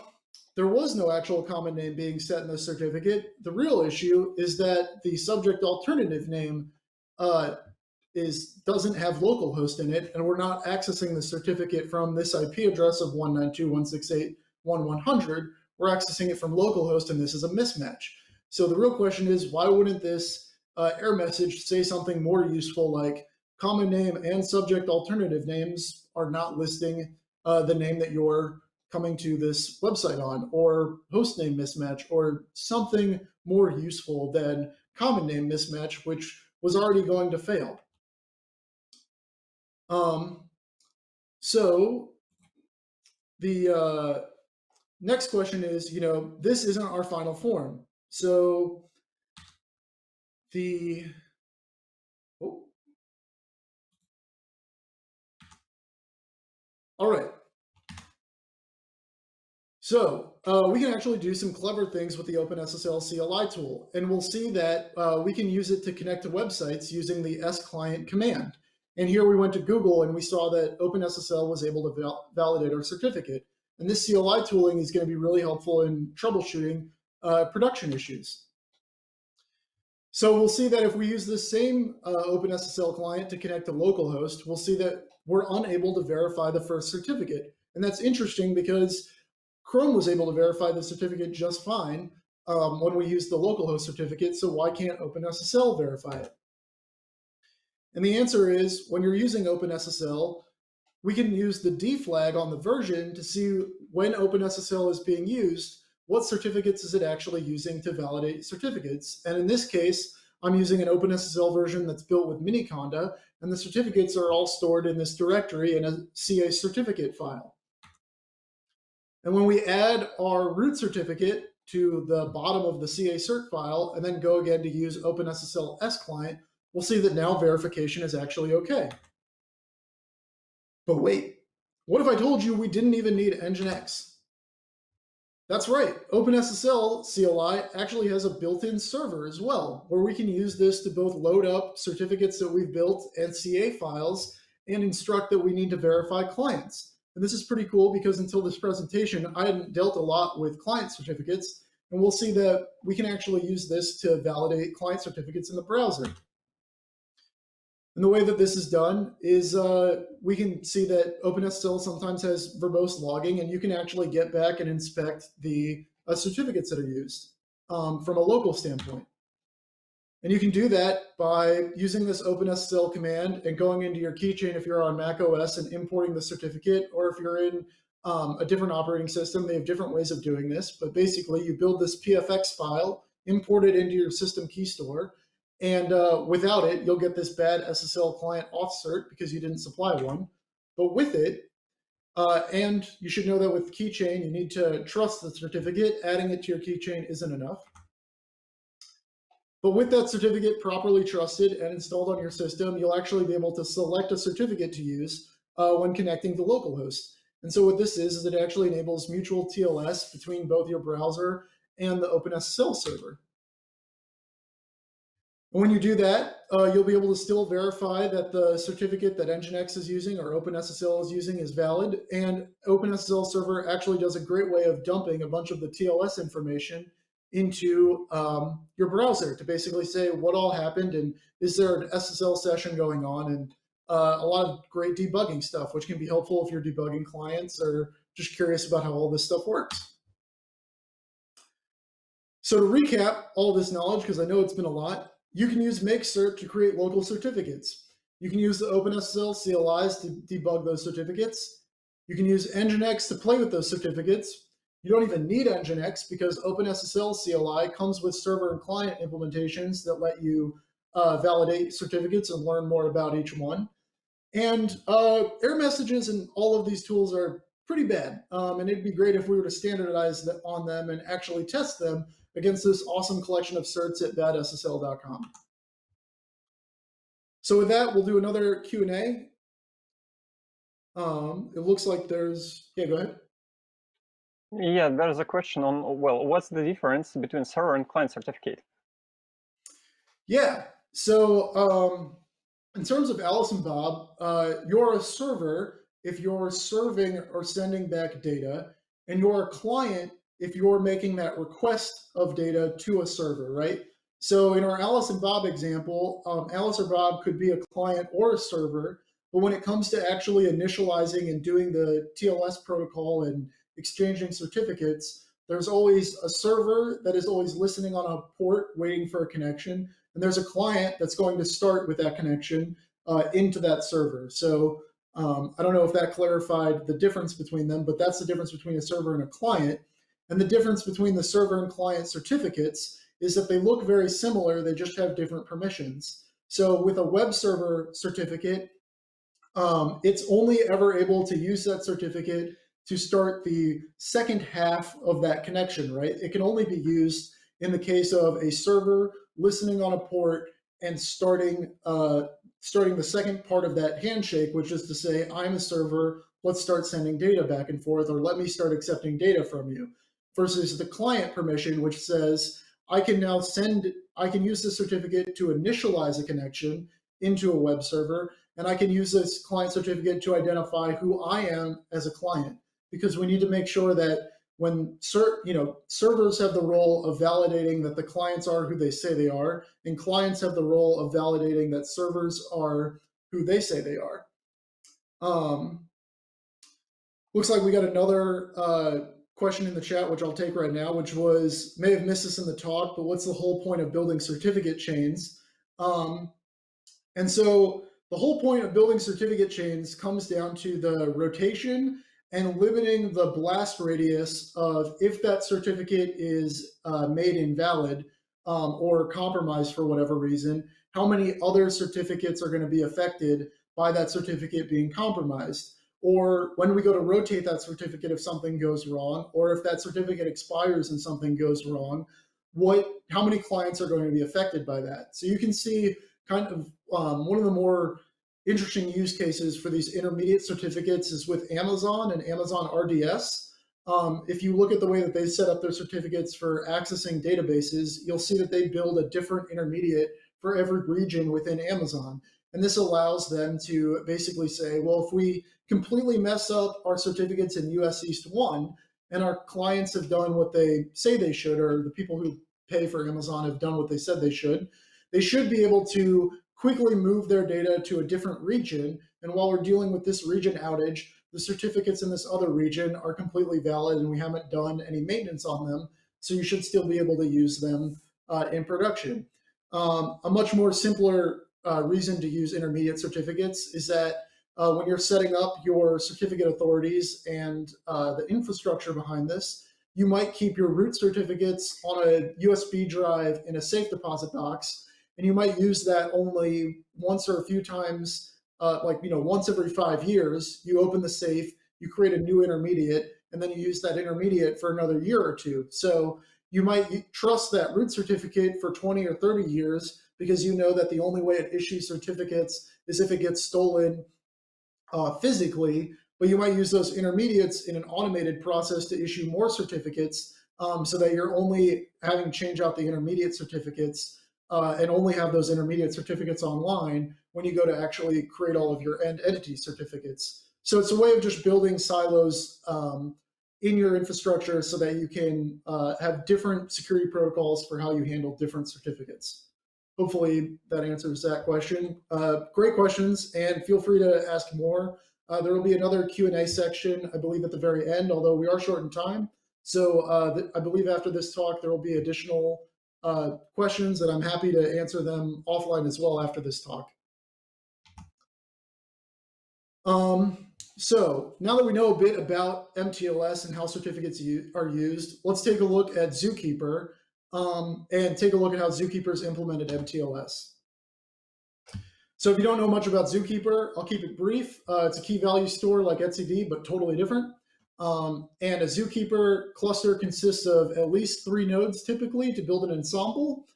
there was no actual common name being set in the certificate. The real issue is that the subject alternative name doesn't have localhost in it, and we're not accessing the certificate from this IP address of 192.168.1.100. We're accessing it from localhost, and this is a mismatch. So the real question is, why wouldn't this error message say something more useful like common name and subject alternative names are not listing the name that you're coming to this website on, or host name mismatch, or something more useful than common name mismatch, which was already going to fail. So the next question is, this isn't our final form. So All right. So we can actually do some clever things with the OpenSSL CLI tool, and we'll see that we can use it to connect to websites using the sclient command. And here we went to Google and we saw that OpenSSL was able to validate our certificate. And this CLI tooling is going to be really helpful in troubleshooting production issues. So we'll see that if we use the same OpenSSL client to connect to localhost, we'll see that we're unable to verify the first certificate. And that's interesting because Chrome was able to verify the certificate just fine when we used the localhost certificate, so why can't OpenSSL verify it? And the answer is, when you're using OpenSSL, we can use the D flag on the version to see when OpenSSL is being used, what certificates is it actually using to validate certificates. And in this case, I'm using an OpenSSL version that's built with Miniconda, and the certificates are all stored in this directory in a CA certificate file. And when we add our root certificate to the bottom of the CA cert file and then go again to use OpenSSL sclient, we'll see that now verification is actually okay. But wait, what if I told you we didn't even need Nginx? That's right, OpenSSL CLI actually has a built-in server as well, where we can use this to both load up certificates that we've built and CA files and instruct that we need to verify clients. And this is pretty cool because until this presentation, I hadn't dealt a lot with client certificates, and we'll see that we can actually use this to validate client certificates in the browser. And the way that this is done is we can see that OpenSSL sometimes has verbose logging, and you can actually get back and inspect the certificates that are used from a local standpoint. And you can do that by using this OpenSSL command and going into your keychain if you're on Mac OS and importing the certificate, or if you're in a different operating system, they have different ways of doing this. But basically, you build this PFX file, import it into your system key store, and without it, you'll get this bad SSL client auth cert because you didn't supply one. But with it, and you should know that with keychain, you need to trust the certificate. Adding it to your keychain isn't enough. But with that certificate properly trusted and installed on your system, you'll actually be able to select a certificate to use when connecting to localhost. And so what this is it actually enables mutual TLS between both your browser and the OpenSSL server. And when you do that, you'll be able to still verify that the certificate that Nginx is using or OpenSSL is using is valid. And OpenSSL server actually does a great way of dumping a bunch of the TLS information into your browser to basically say what all happened and is there an SSL session going on, and a lot of great debugging stuff, which can be helpful if you're debugging clients or just curious about how all this stuff works. So to recap all this knowledge, because I know it's been a lot, you can use mkcert to create local certificates. You can use the OpenSSL CLIs to debug those certificates. You can use Nginx to play with those certificates. You don't even need Nginx because OpenSSL CLI comes with server and client implementations that let you validate certificates and learn more about each one. And error messages and all of these tools are pretty bad. And it'd be great if we were to standardize on them and actually test them against this awesome collection of certs at badssl.com. So with that, we'll do another Q&A. It looks like there's, yeah, go ahead. Yeah, there's a question on, well, what's the difference between server and client certificate? Yeah, so in terms of Alice and Bob, you're a server if you're serving or sending back data, and you're a client if you're making that request of data to a server, right? So in our Alice and Bob example, Alice or Bob could be a client or a server, but when it comes to actually initializing and doing the TLS protocol and exchanging certificates, there's always a server that is always listening on a port waiting for a connection, and there's a client that's going to start with that connection into that server. So I don't know if that clarified the difference between them, but that's the difference between a server and a client. And the difference between the server and client certificates is that they look very similar, they just have different permissions. So with a web server certificate, it's only ever able to use that certificate to start the second half of that connection, right? It can only be used in the case of a server listening on a port and starting the second part of that handshake, which is to say, I'm a server let's start sending data back and forth, or let me start accepting data from you, versus the client permission, which says, I can use this certificate to initialize a connection into a web server, and I can use this client certificate to identify who I am as a client, because we need to make sure that when servers have the role of validating that the clients are who they say they are, and clients have the role of validating that servers are who they say they are. Looks like we got another question in the chat, which I'll take right now, which was, may have missed this in the talk, but what's the whole point of building certificate chains? And so the whole point of building certificate chains comes down to the rotation and limiting the blast radius of if that certificate is made invalid or compromised for whatever reason, how many other certificates are going to be affected by that certificate being compromised. Or when we go to rotate that certificate if something goes wrong, or if that certificate expires and something goes wrong, how many clients are going to be affected by that? So you can see kind of one of the more interesting use cases for these intermediate certificates is with Amazon and Amazon RDS. If you look at the way that they set up their certificates for accessing databases, you'll see that they build a different intermediate for every region within Amazon. And this allows them to basically say, well, if we completely mess up our certificates in US East 1 and our clients have done what they say they should, or the people who pay for Amazon have done what they said they should be able to quickly move their data to a different region. And while we're dealing with this region outage, the certificates in this other region are completely valid and we haven't done any maintenance on them. So you should still be able to use them in production. A much more simpler reason to use intermediate certificates is that when you're setting up your certificate authorities and the infrastructure behind this, you might keep your root certificates on a USB drive in a safe deposit box, and you might use that only once or a few times, once every 5 years. You open the safe, you create a new intermediate, and then you use that intermediate for another year or two. So you might trust that root certificate for 20 or 30 years because you know that the only way it issues certificates is if it gets stolen physically, but you might use those intermediates in an automated process to issue more certificates so that you're only having to change out the intermediate certificates and only have those intermediate certificates online when you go to actually create all of your end entity certificates. So it's a way of just building silos in your infrastructure so that you can have different security protocols for how you handle different certificates. Hopefully that answers that question. Great questions, and feel free to ask more. There will be another Q&A section, I believe, at the very end, although we are short in time. So I believe after this talk, there will be additional questions, and I'm happy to answer them offline as well after this talk. So now that we know a bit about mTLS and how certificates are used, let's take a look at Zookeeper and take a look at how Zookeeper's implemented mTLS. So if you don't know much about Zookeeper, I'll keep it brief. It's a key value store like etcd, but totally different. And a Zookeeper cluster consists of at least 3 nodes typically to build an ensemble.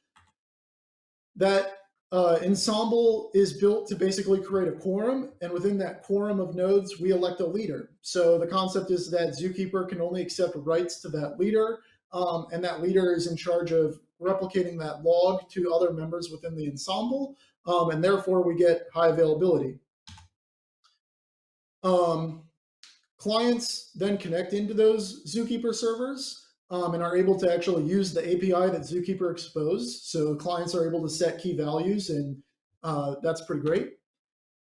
That ensemble is built to basically create a quorum, and within that quorum of nodes, we elect a leader. So the concept is that Zookeeper can only accept writes to that leader, and that leader is in charge of replicating that log to other members within the ensemble, and therefore we get high availability. Clients then connect into those Zookeeper servers and are able to actually use the API that Zookeeper exposed. So clients are able to set key values, and that's pretty great.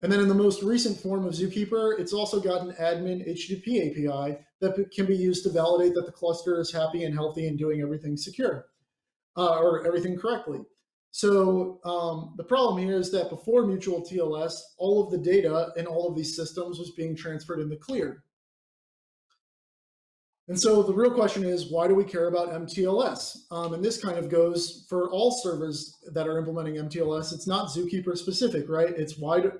And then in the most recent form of Zookeeper, it's also got an admin HTTP API that can be used to validate that the cluster is happy and healthy and doing everything secure or everything correctly. So the problem here is that before mutual TLS, all of the data in all of these systems was being transferred in the clear. And so the real question is, why do we care about mTLS? And this kind of goes for all servers that are implementing mTLS. It's not Zookeeper specific, right? It's why do,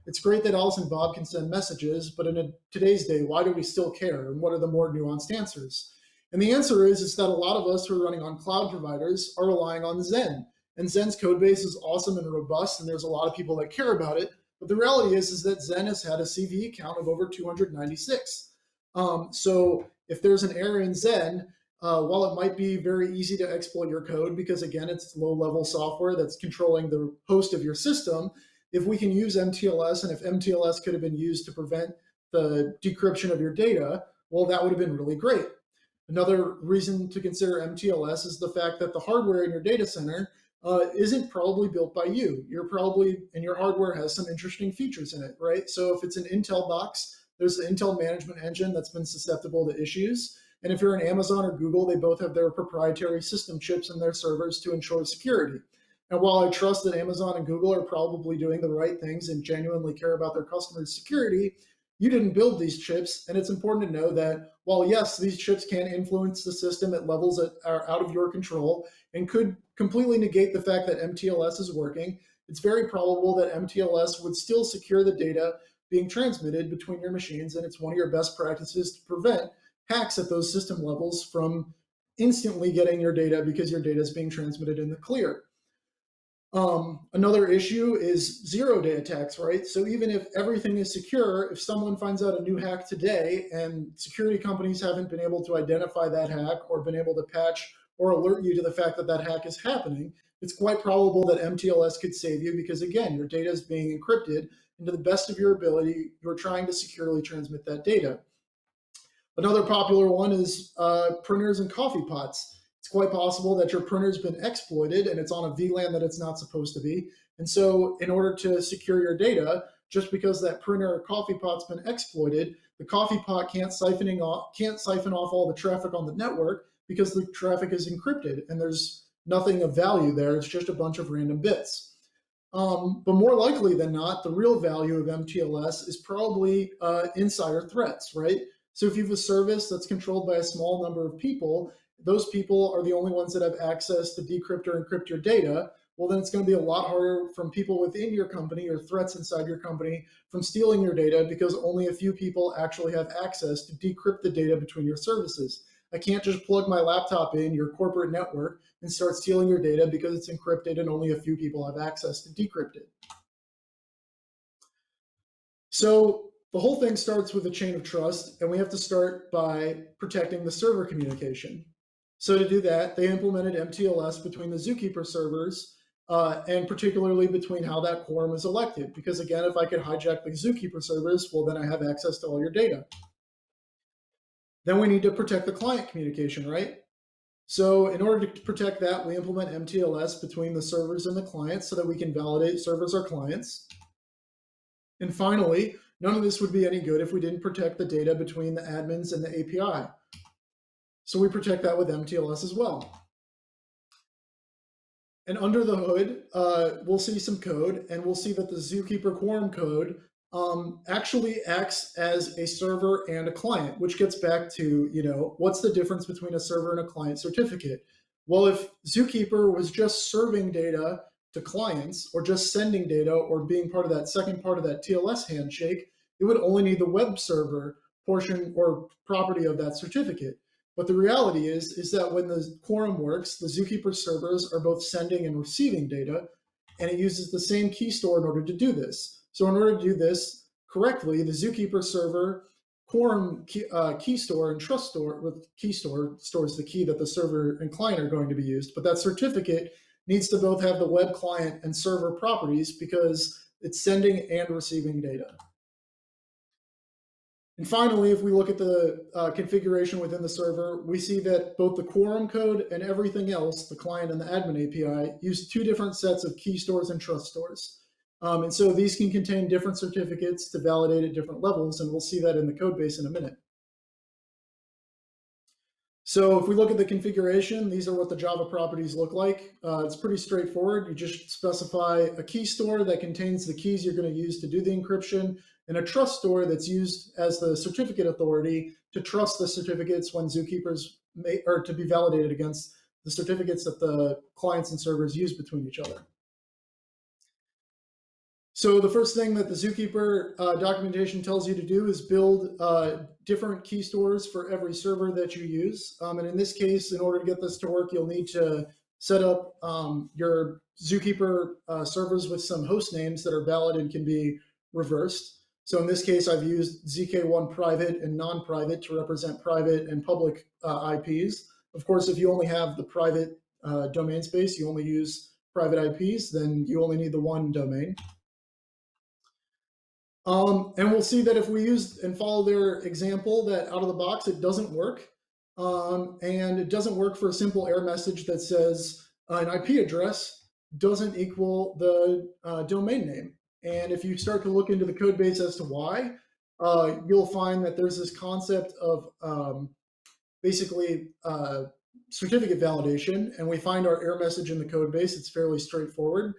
it's great that Alice and Bob can send messages, but in today's day, why do we still care? And what are the more nuanced answers? And the answer is that a lot of us who are running on cloud providers are relying on Zen. And Zen's code base is awesome and robust, and there's a lot of people that care about it. But the reality is that Zen has had a CVE count of over 296. So if there's an error in Zen, while it might be very easy to exploit your code because, again, it's low-level software that's controlling the host of your system, if we can use mTLS, and if mTLS could have been used to prevent the decryption of your data, well, that would have been really great. Another reason to consider mTLS is the fact that the hardware in your data center isn't probably built by you. And your hardware has some interesting features in it, right? So if it's an Intel box, there's the Intel management engine that's been susceptible to issues. And if you're an Amazon or Google, they both have their proprietary system chips in their servers to ensure security. And while I trust that Amazon and Google are probably doing the right things and genuinely care about their customers' security, you didn't build these chips. And it's important to know that while, yes, these chips can influence the system at levels that are out of your control and could completely negate the fact that mTLS is working, it's very probable that mTLS would still secure the data being transmitted between your machines. And it's one of your best practices to prevent hacks at those system levels from instantly getting your data because your data is being transmitted in the clear. Another issue is zero-day attacks, right? So even if everything is secure, if someone finds out a new hack today and security companies haven't been able to identify that hack or been able to patch or alert you to the fact that that hack is happening, it's quite probable that mTLS could save you because, again, your data is being encrypted, and to the best of your ability, you're trying to securely transmit that data. Another popular one is printers and coffee pots. It's quite possible that your printer's been exploited and it's on a VLAN that it's not supposed to be. And so in order to secure your data, just because that printer or coffee pot's been exploited, the coffee pot can't siphon off all the traffic on the network because the traffic is encrypted and there's nothing of value there. It's just a bunch of random bits. But more likely than not, the real value of mTLS is probably insider threats, right? So if you have a service that's controlled by a small number of people, those people are the only ones that have access to decrypt or encrypt your data, well, then it's going to be a lot harder from people within your company or threats inside your company from stealing your data because only a few people actually have access to decrypt the data between your services. I can't just plug my laptop in your corporate network and start stealing your data because it's encrypted and only a few people have access to decrypt it. So the whole thing starts with a chain of trust, and we have to start by protecting the server communication. So to do that, they implemented mTLS between the Zookeeper servers, and particularly between how that quorum is elected. Because again, if I could hijack the Zookeeper servers, well, then I have access to all your data. Then we need to protect the client communication, right? So in order to protect that, we implement mTLS between the servers and the clients so that we can validate servers are clients. And finally, none of this would be any good if we didn't protect the data between the admins and the API. So we protect that with mTLS as well. And under the hood, we'll see some code, and we'll see that the Zookeeper quorum code actually acts as a server and a client, which gets back to, what's the difference between a server and a client certificate? Well, if Zookeeper was just serving data to clients or just sending data or being part of that second part of that TLS handshake, it would only need the web server portion or property of that certificate. But the reality is that when the quorum works, the Zookeeper servers are both sending and receiving data, and it uses the same key store in order to do this. So in order to do this correctly, the Zookeeper server quorum key store and trust store with key store stores the key that the server and client are going to be used. But that certificate needs to both have the web client and server properties because it's sending and receiving data. And finally, if we look at the configuration within the server, we see that both the quorum code and everything else, the client and the admin API, use two different sets of key stores and trust stores. And so these can contain different certificates to validate at different levels, and we'll see that in the code base in a minute. So if we look at the configuration, these are what the Java properties look like. It's pretty straightforward. You just specify a key store that contains the keys you're going to use to do the encryption, and a trust store that's used as the certificate authority to trust the certificates when Zookeepers or to be validated against the certificates that the clients and servers use between each other. So the first thing that the Zookeeper documentation tells you to do is build different key stores for every server that you use. And in this case, in order to get this to work, you'll need to set up your Zookeeper servers with some host names that are valid and can be reversed. So in this case, I've used ZK1 private and non-private to represent private and public IPs. Of course, if you only have the private domain space, you only use private IPs, then you only need the one domain. And we'll see that if we use and follow their example, that out of the box, it doesn't work. And it doesn't work for a simple error message that says an IP address doesn't equal the domain name. And if you start to look into the code base as to why, you'll find that there's this concept of basically certificate validation. And we find our error message in the code base. It's fairly straightforward.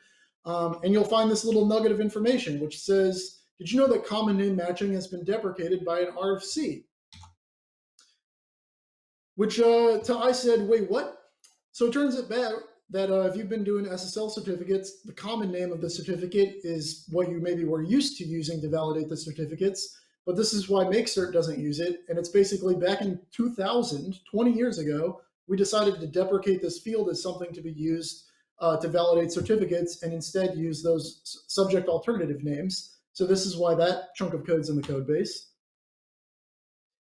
And you'll find this little nugget of information, which says, did you know that common name matching has been deprecated by an RFC? Which I said, wait, what? So it turns out that if you've been doing SSL certificates, the common name of the certificate is what you maybe were used to using to validate the certificates. But this is why mkcert doesn't use it. And it's basically back in 2000, 20 years ago, we decided to deprecate this field as something to be used to validate certificates and instead use those subject alternative names. So this is why that chunk of code is in the code base.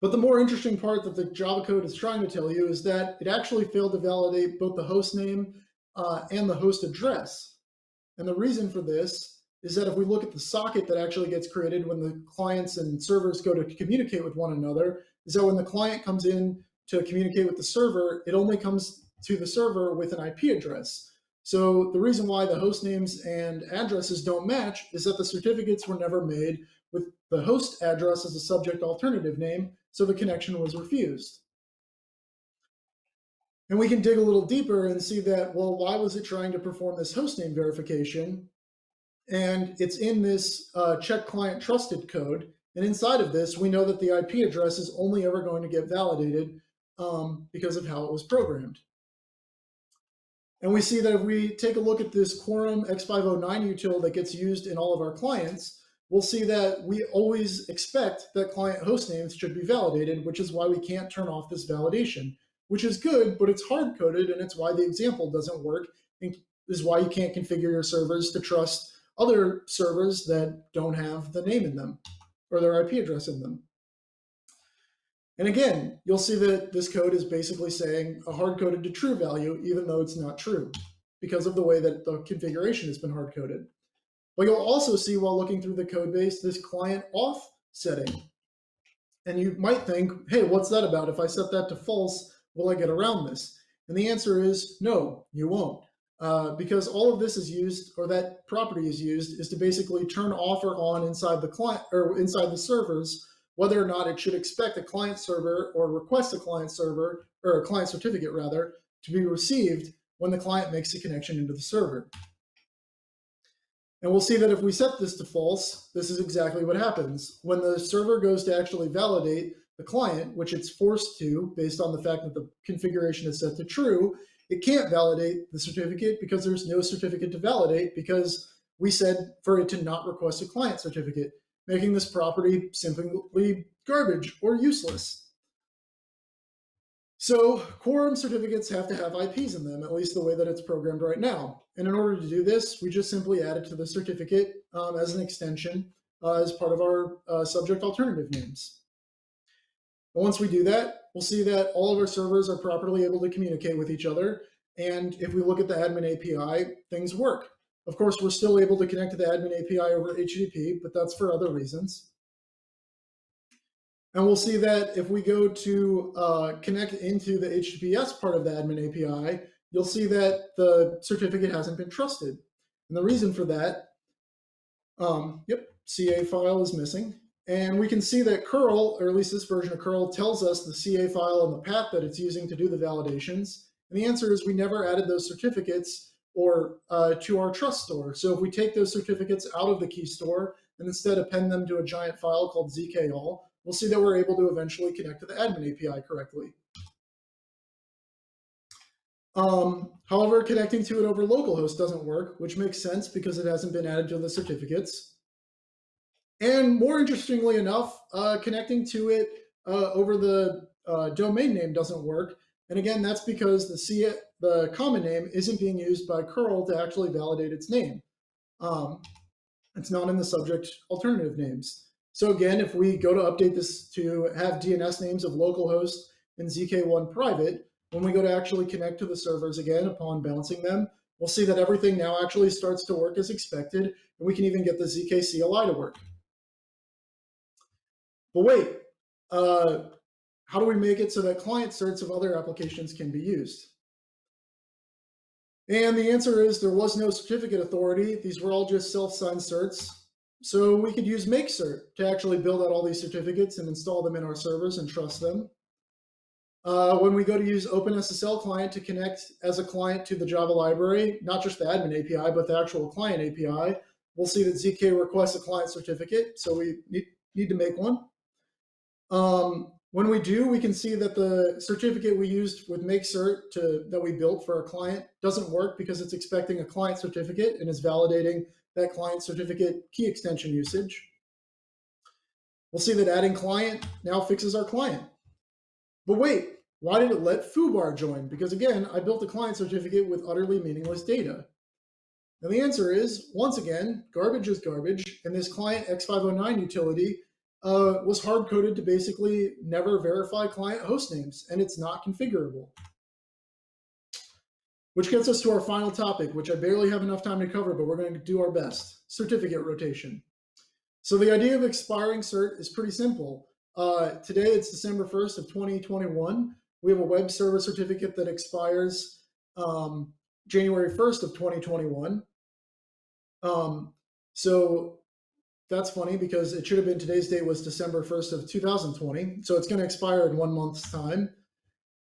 But the more interesting part that the Java code is trying to tell you is that it actually failed to validate both the host name and the host address. And the reason for this is that if we look at the socket that actually gets created when the clients and servers go to communicate with one another, is that when the client comes in to communicate with the server, it only comes to the server with an IP address. So the reason why the host names and addresses don't match is that the certificates were never made with the host address as a subject alternative name, so the connection was refused. And we can dig a little deeper and see that, well, why was it trying to perform this hostname verification? And it's in this check client trusted code. And inside of this, we know that the IP address is only ever going to get validated because of how it was programmed. And we see that if we take a look at this quorum X509 util that gets used in all of our clients, we'll see that we always expect that client host names should be validated, which is why we can't turn off this validation, which is good, but it's hard-coded, and it's why the example doesn't work, and is why you can't configure your servers to trust other servers that don't have the name in them or their IP address in them. And again, you'll see that this code is basically saying a hard-coded to true value, even though it's not true, because of the way that the configuration has been hard-coded. But you'll also see while looking through the code base, this client off setting. And you might think, hey, what's that about? If I set that to false, will I get around this? And the answer is no, you won't. Because all of this is used, or that property is used, is to basically turn off or on inside the client or inside the servers, whether or not it should expect a client server or request a client server, or a client certificate rather, to be received when the client makes a connection into the server. And we'll see that if we set this to false, this is exactly what happens. When the server goes to actually validate the client, which it's forced to based on the fact that the configuration is set to true, it can't validate the certificate because there's no certificate to validate because we said for it to not request a client certificate, making this property simply garbage or useless. So quorum certificates have to have IPs in them, at least the way that it's programmed right now. And in order to do this, we just simply add it to the certificate as an extension as part of our subject alternative names. And once we do that, we'll see that all of our servers are properly able to communicate with each other. And if we look at the admin API, things work. Of course, we're still able to connect to the admin API over HTTP, but that's for other reasons. And we'll see that if we go to connect into the HTTPS part of the admin API, you'll see that the certificate hasn't been trusted. And the reason for that, CA file is missing. And we can see that curl, or at least this version of curl, tells us the CA file and the path that it's using to do the validations. And the answer is we never added those certificates or to our trust store. So if we take those certificates out of the key store and instead append them to a giant file called zkall, we'll see that we're able to eventually connect to the admin API correctly. However, connecting to it over localhost doesn't work, which makes sense because it hasn't been added to the certificates. And more interestingly enough, connecting to it over the domain name doesn't work. And again, that's because the common name isn't being used by curl to actually validate its name. It's not in the subject alternative names. So again, if we go to update this to have DNS names of localhost and ZK1 private, when we go to actually connect to the servers again upon bouncing them, we'll see that everything now actually starts to work as expected, and we can even get the ZK CLI to work. But wait, how do we make it so that client certs of other applications can be used? And the answer is there was no certificate authority. These were all just self-signed certs. So we could use mkcert to actually build out all these certificates and install them in our servers and trust them. When we go to use OpenSSL client to connect as a client to the Java library, not just the admin API, but the actual client API, we'll see that ZK requests a client certificate. So we need to make one. When we do, we can see that the certificate we used with mkcert that we built for our client doesn't work because it's expecting a client certificate and is validating that client certificate key extension usage. We'll see that adding client now fixes our client. But wait, why did it let foobar join? Because again, I built a client certificate with utterly meaningless data. And the answer is, once again, garbage is garbage, and this client X509 utility was hard-coded to basically never verify client host names, and it's not configurable. Which gets us to our final topic, which I barely have enough time to cover, but we're going to do our best: certificate rotation. So the idea of expiring cert is pretty simple. Today, it's December 1st of 2021. We have a web server certificate that expires January 1st of 2021. So that's funny because it should have been today's date was December 1st of 2020. So it's going to expire in 1 month's time.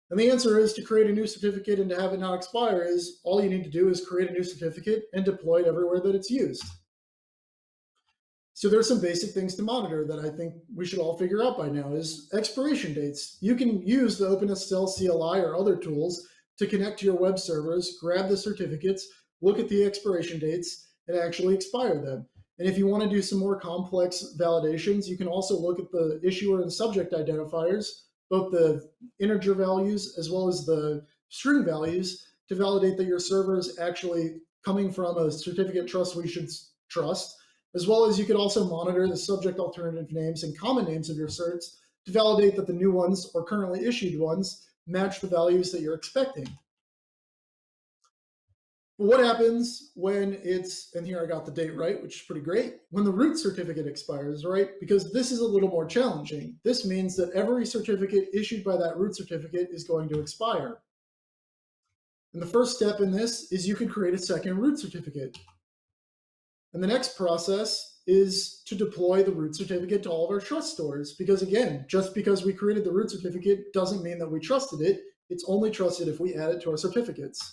And the answer is to create a new certificate and to have it not expire is all you need to do is create a new certificate and deploy it everywhere that it's used. So there's some basic things to monitor that I think we should all figure out by now is expiration dates. You can use the OpenSSL CLI or other tools to connect to your web servers, grab the certificates, look at the expiration dates, and actually expire them. And if you want to do some more complex validations, you can also look at the issuer and subject identifiers, both the integer values as well as the string values, to validate that your server is actually coming from a certificate trust we should trust, as well as you could also monitor the subject alternative names and common names of your certs to validate that the new ones or currently issued ones match the values that you're expecting. But what happens when it's, and here I got the date right, which is pretty great, when the root certificate expires, right? Because this is a little more challenging. This means that every certificate issued by that root certificate is going to expire. And the first step in this is you can create a second root certificate. And the next process is to deploy the root certificate to all of our trust stores. Because again, just because we created the root certificate doesn't mean that we trusted it. It's only trusted if we add it to our certificates.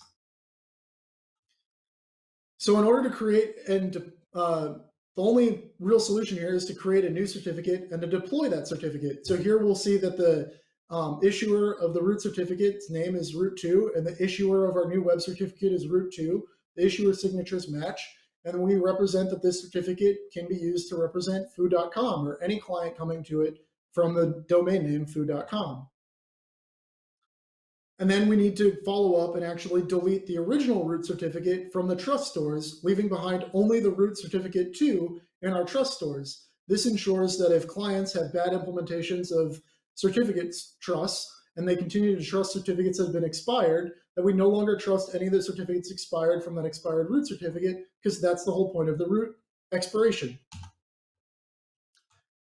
So in order to create, and the only real solution here is to create a new certificate and to deploy that certificate. So here we'll see that the issuer of the root certificate's name is root2, and the issuer of our new web certificate is root2. The issuer signatures match, and we represent that this certificate can be used to represent foo.com or any client coming to it from the domain name foo.com. And then we need to follow up and actually delete the original root certificate from the trust stores, leaving behind only the root certificate 2 in our trust stores. This ensures that if clients have bad implementations of certificates trusts and they continue to trust certificates that have been expired, that we no longer trust any of the certificates expired from that expired root certificate, because that's the whole point of the root expiration.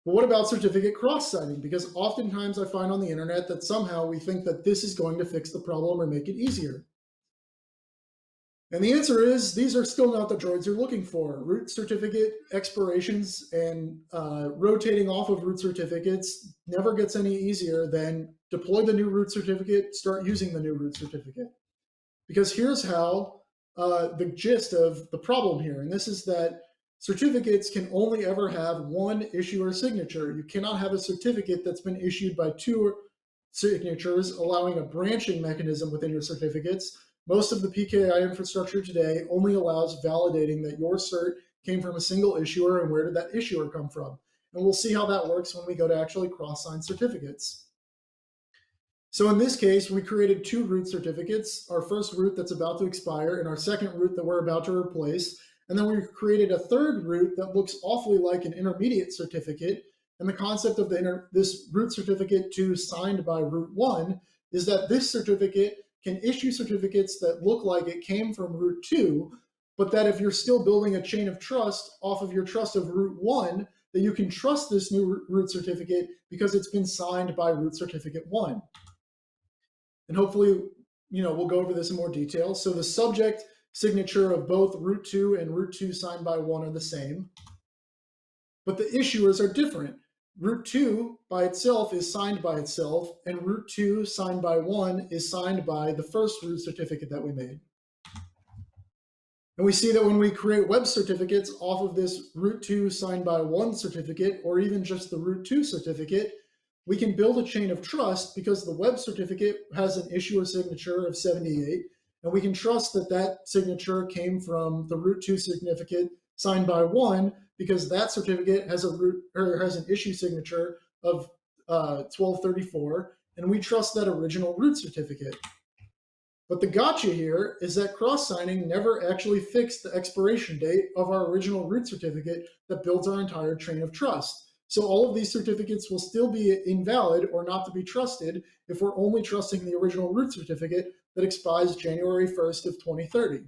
But what about certificate cross-signing? Because oftentimes I find on the internet that somehow we think that this is going to fix the problem or make it easier. And the answer is these are still not the droids you're looking for. Root certificate expirations and rotating off of root certificates never gets any easier than deploy the new root certificate, start using the new root certificate. Because here's how the gist of the problem here, and this is that certificates can only ever have one issuer signature. You cannot have a certificate that's been issued by 2 signatures, allowing a branching mechanism within your certificates. Most of the PKI infrastructure today only allows validating that your cert came from a single issuer and where did that issuer come from. And we'll see how that works when we go to actually cross-sign certificates. So in this case, we created 2 root certificates, our first root that's about to expire and our second root that we're about to replace. And then we created a third root that looks awfully like an intermediate certificate. And the concept of this root certificate 2 signed by root 1 is that this certificate can issue certificates that look like it came from root 2, but that if you're still building a chain of trust off of your trust of root 1, that you can trust this new root certificate because it's been signed by root certificate 1. And hopefully, we'll go over this in more detail. So the subject signature of both root 2 and root 2 signed by 1 are the same, but the issuers are different. Root 2 by itself is signed by itself, and root 2 signed by 1 is signed by the first root certificate that we made. And we see that when we create web certificates off of this root 2 signed by 1 certificate, or even just the root 2 certificate, we can build a chain of trust because the web certificate has an issuer signature of 78, and we can trust that that signature came from the root 2 certificate signed by 1 because that certificate has an issue signature of 1234, and we trust that original root certificate. But the gotcha here is that cross-signing never actually fixed the expiration date of our original root certificate that builds our entire chain of trust. So all of these certificates will still be invalid or not to be trusted if we're only trusting the original root certificate that expires January 1st of 2030.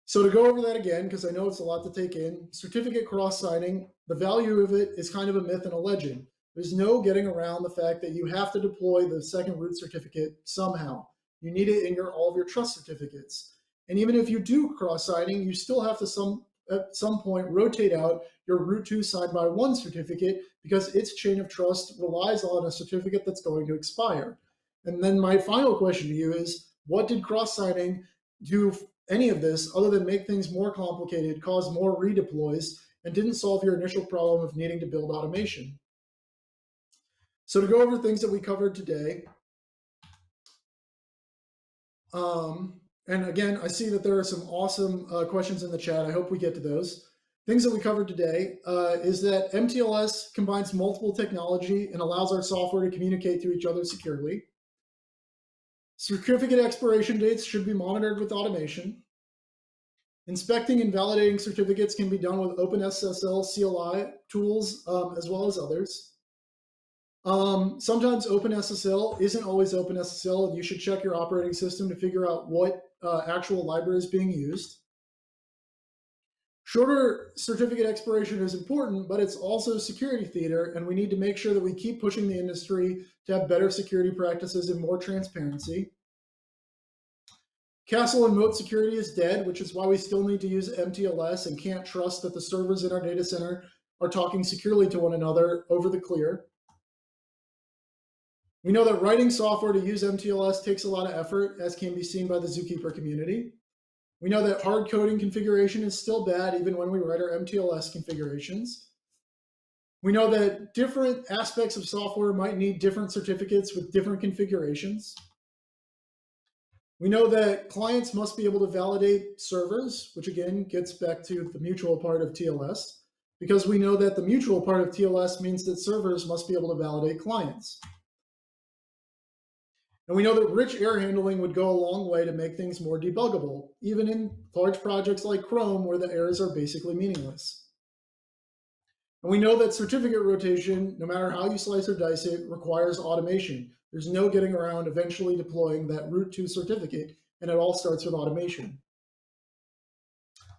So to go over that again, because I know it's a lot to take in, certificate cross-signing, the value of it is kind of a myth and a legend. There's no getting around the fact that you have to deploy the second root certificate somehow. You need it in all of your trust certificates. And even if you do cross-signing, you still have to at some point rotate out your root 2 signed by 1 certificate because its chain of trust relies on a certificate that's going to expire. And then my final question to you is, what did cross-signing do any of this other than make things more complicated, cause more redeploys, and didn't solve your initial problem of needing to build automation? So to go over things that we covered today, and again, I see that there are some awesome questions in the chat. I hope we get to those. Things that we covered today is that mTLS combines multiple technology and allows our software to communicate to each other securely. Certificate expiration dates should be monitored with automation. Inspecting and validating certificates can be done with OpenSSL CLI tools as well as others. Sometimes OpenSSL isn't always OpenSSL, and you should check your operating system to figure out what actual library is being used. Shorter certificate expiration is important, but it's also security theater, and we need to make sure that we keep pushing the industry to have better security practices and more transparency. Castle and moat security is dead, which is why we still need to use mTLS and can't trust that the servers in our data center are talking securely to one another over the clear. We know that writing software to use mTLS takes a lot of effort, as can be seen by the Zookeeper community. We know that hard coding configuration is still bad even when we write our mTLS configurations. We know that different aspects of software might need different certificates with different configurations. We know that clients must be able to validate servers, which again gets back to the mutual part of TLS, because we know that the mutual part of TLS means that servers must be able to validate clients. And we know that rich error handling would go a long way to make things more debuggable, even in large projects like Chrome, where the errors are basically meaningless. And we know that certificate rotation, no matter how you slice or dice it, requires automation. There's no getting around eventually deploying that root 2 certificate, and it all starts with automation.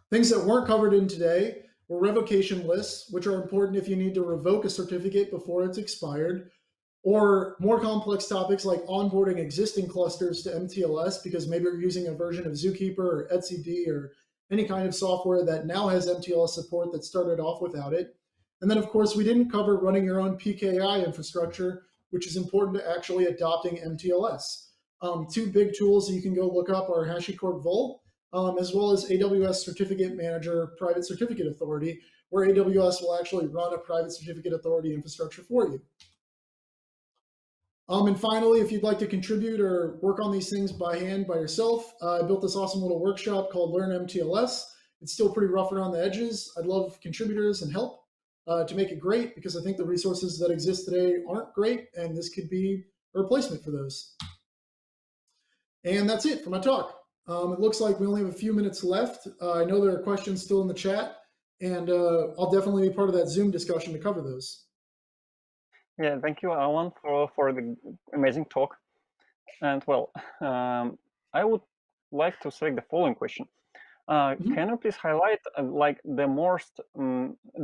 Things that weren't covered in today were revocation lists, which are important if you need to revoke a certificate before it's expired, or more complex topics like onboarding existing clusters to mTLS because maybe you're using a version of Zookeeper or etcd or any kind of software that now has mTLS support that started off without it. And then, of course, we didn't cover running your own PKI infrastructure, which is important to actually adopting mTLS. Two big tools that you can go look up are HashiCorp Vault, as well as AWS Certificate Manager Private Certificate Authority, where AWS will actually run a private certificate authority infrastructure for you. And finally, if you'd like to contribute or work on these things by hand by yourself, I built this awesome little workshop called Learn mTLS. It's still pretty rough around the edges. I'd love contributors and help to make it great, because I think the resources that exist today aren't great, and this could be a replacement for those. And that's it for my talk. It looks like we only have a few minutes left. I know there are questions still in the chat, and I'll definitely be part of that Zoom discussion to cover those. Yeah, thank you, Alan, for the amazing talk. And well, I would like to select the following question. Can you please highlight like the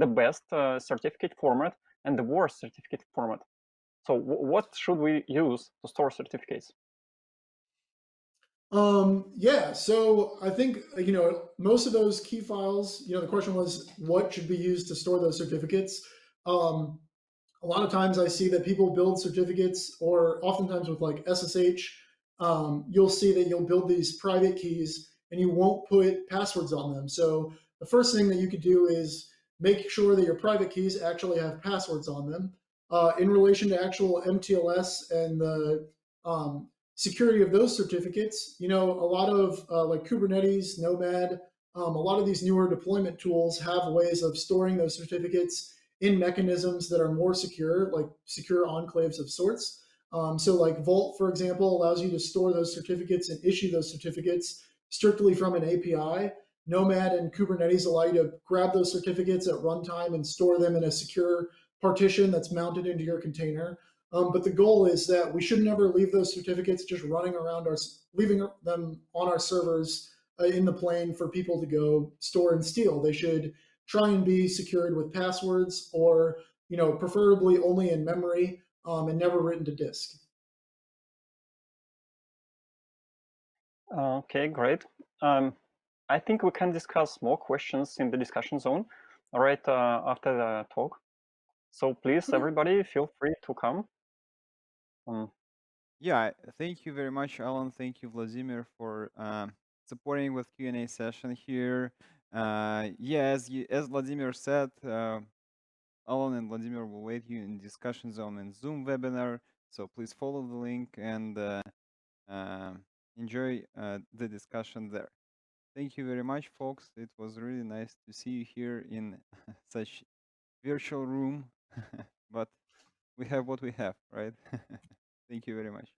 best certificate format and the worst certificate format? So what should we use to store certificates? Yeah, so I think, most of those key files, the question was what should be used to store those certificates. A lot of times I see that people build certificates, or oftentimes with like SSH, you'll see that you'll build these private keys and you won't put passwords on them. So the first thing that you could do is make sure that your private keys actually have passwords on them. In relation to actual mTLS and the security of those certificates, a lot of like Kubernetes, Nomad, a lot of these newer deployment tools have ways of storing those certificates in mechanisms that are more secure, like secure enclaves of sorts. So, like Vault, for example, allows you to store those certificates and issue those certificates strictly from an API. Nomad and Kubernetes allow you to grab those certificates at runtime and store them in a secure partition that's mounted into your container. But the goal is that we should never leave those certificates just running around leaving them on our servers in the plane for people to go store and steal. They should try and be secured with passwords, or preferably only in memory, and never written to disk. Okay, great. I think we can discuss more questions in the discussion zone right after the talk. So please, everybody, feel free to come. Yeah, thank you very much, Alan. Thank you, Vladimir, for supporting with Q&A session here. As Vladimir said, Alan and Vladimir will wait you in discussion zone and Zoom webinar. So please follow the link and enjoy the discussion there. Thank you very much, folks. It was really nice to see you here in such virtual room, but we have what we have, right? Thank you very much.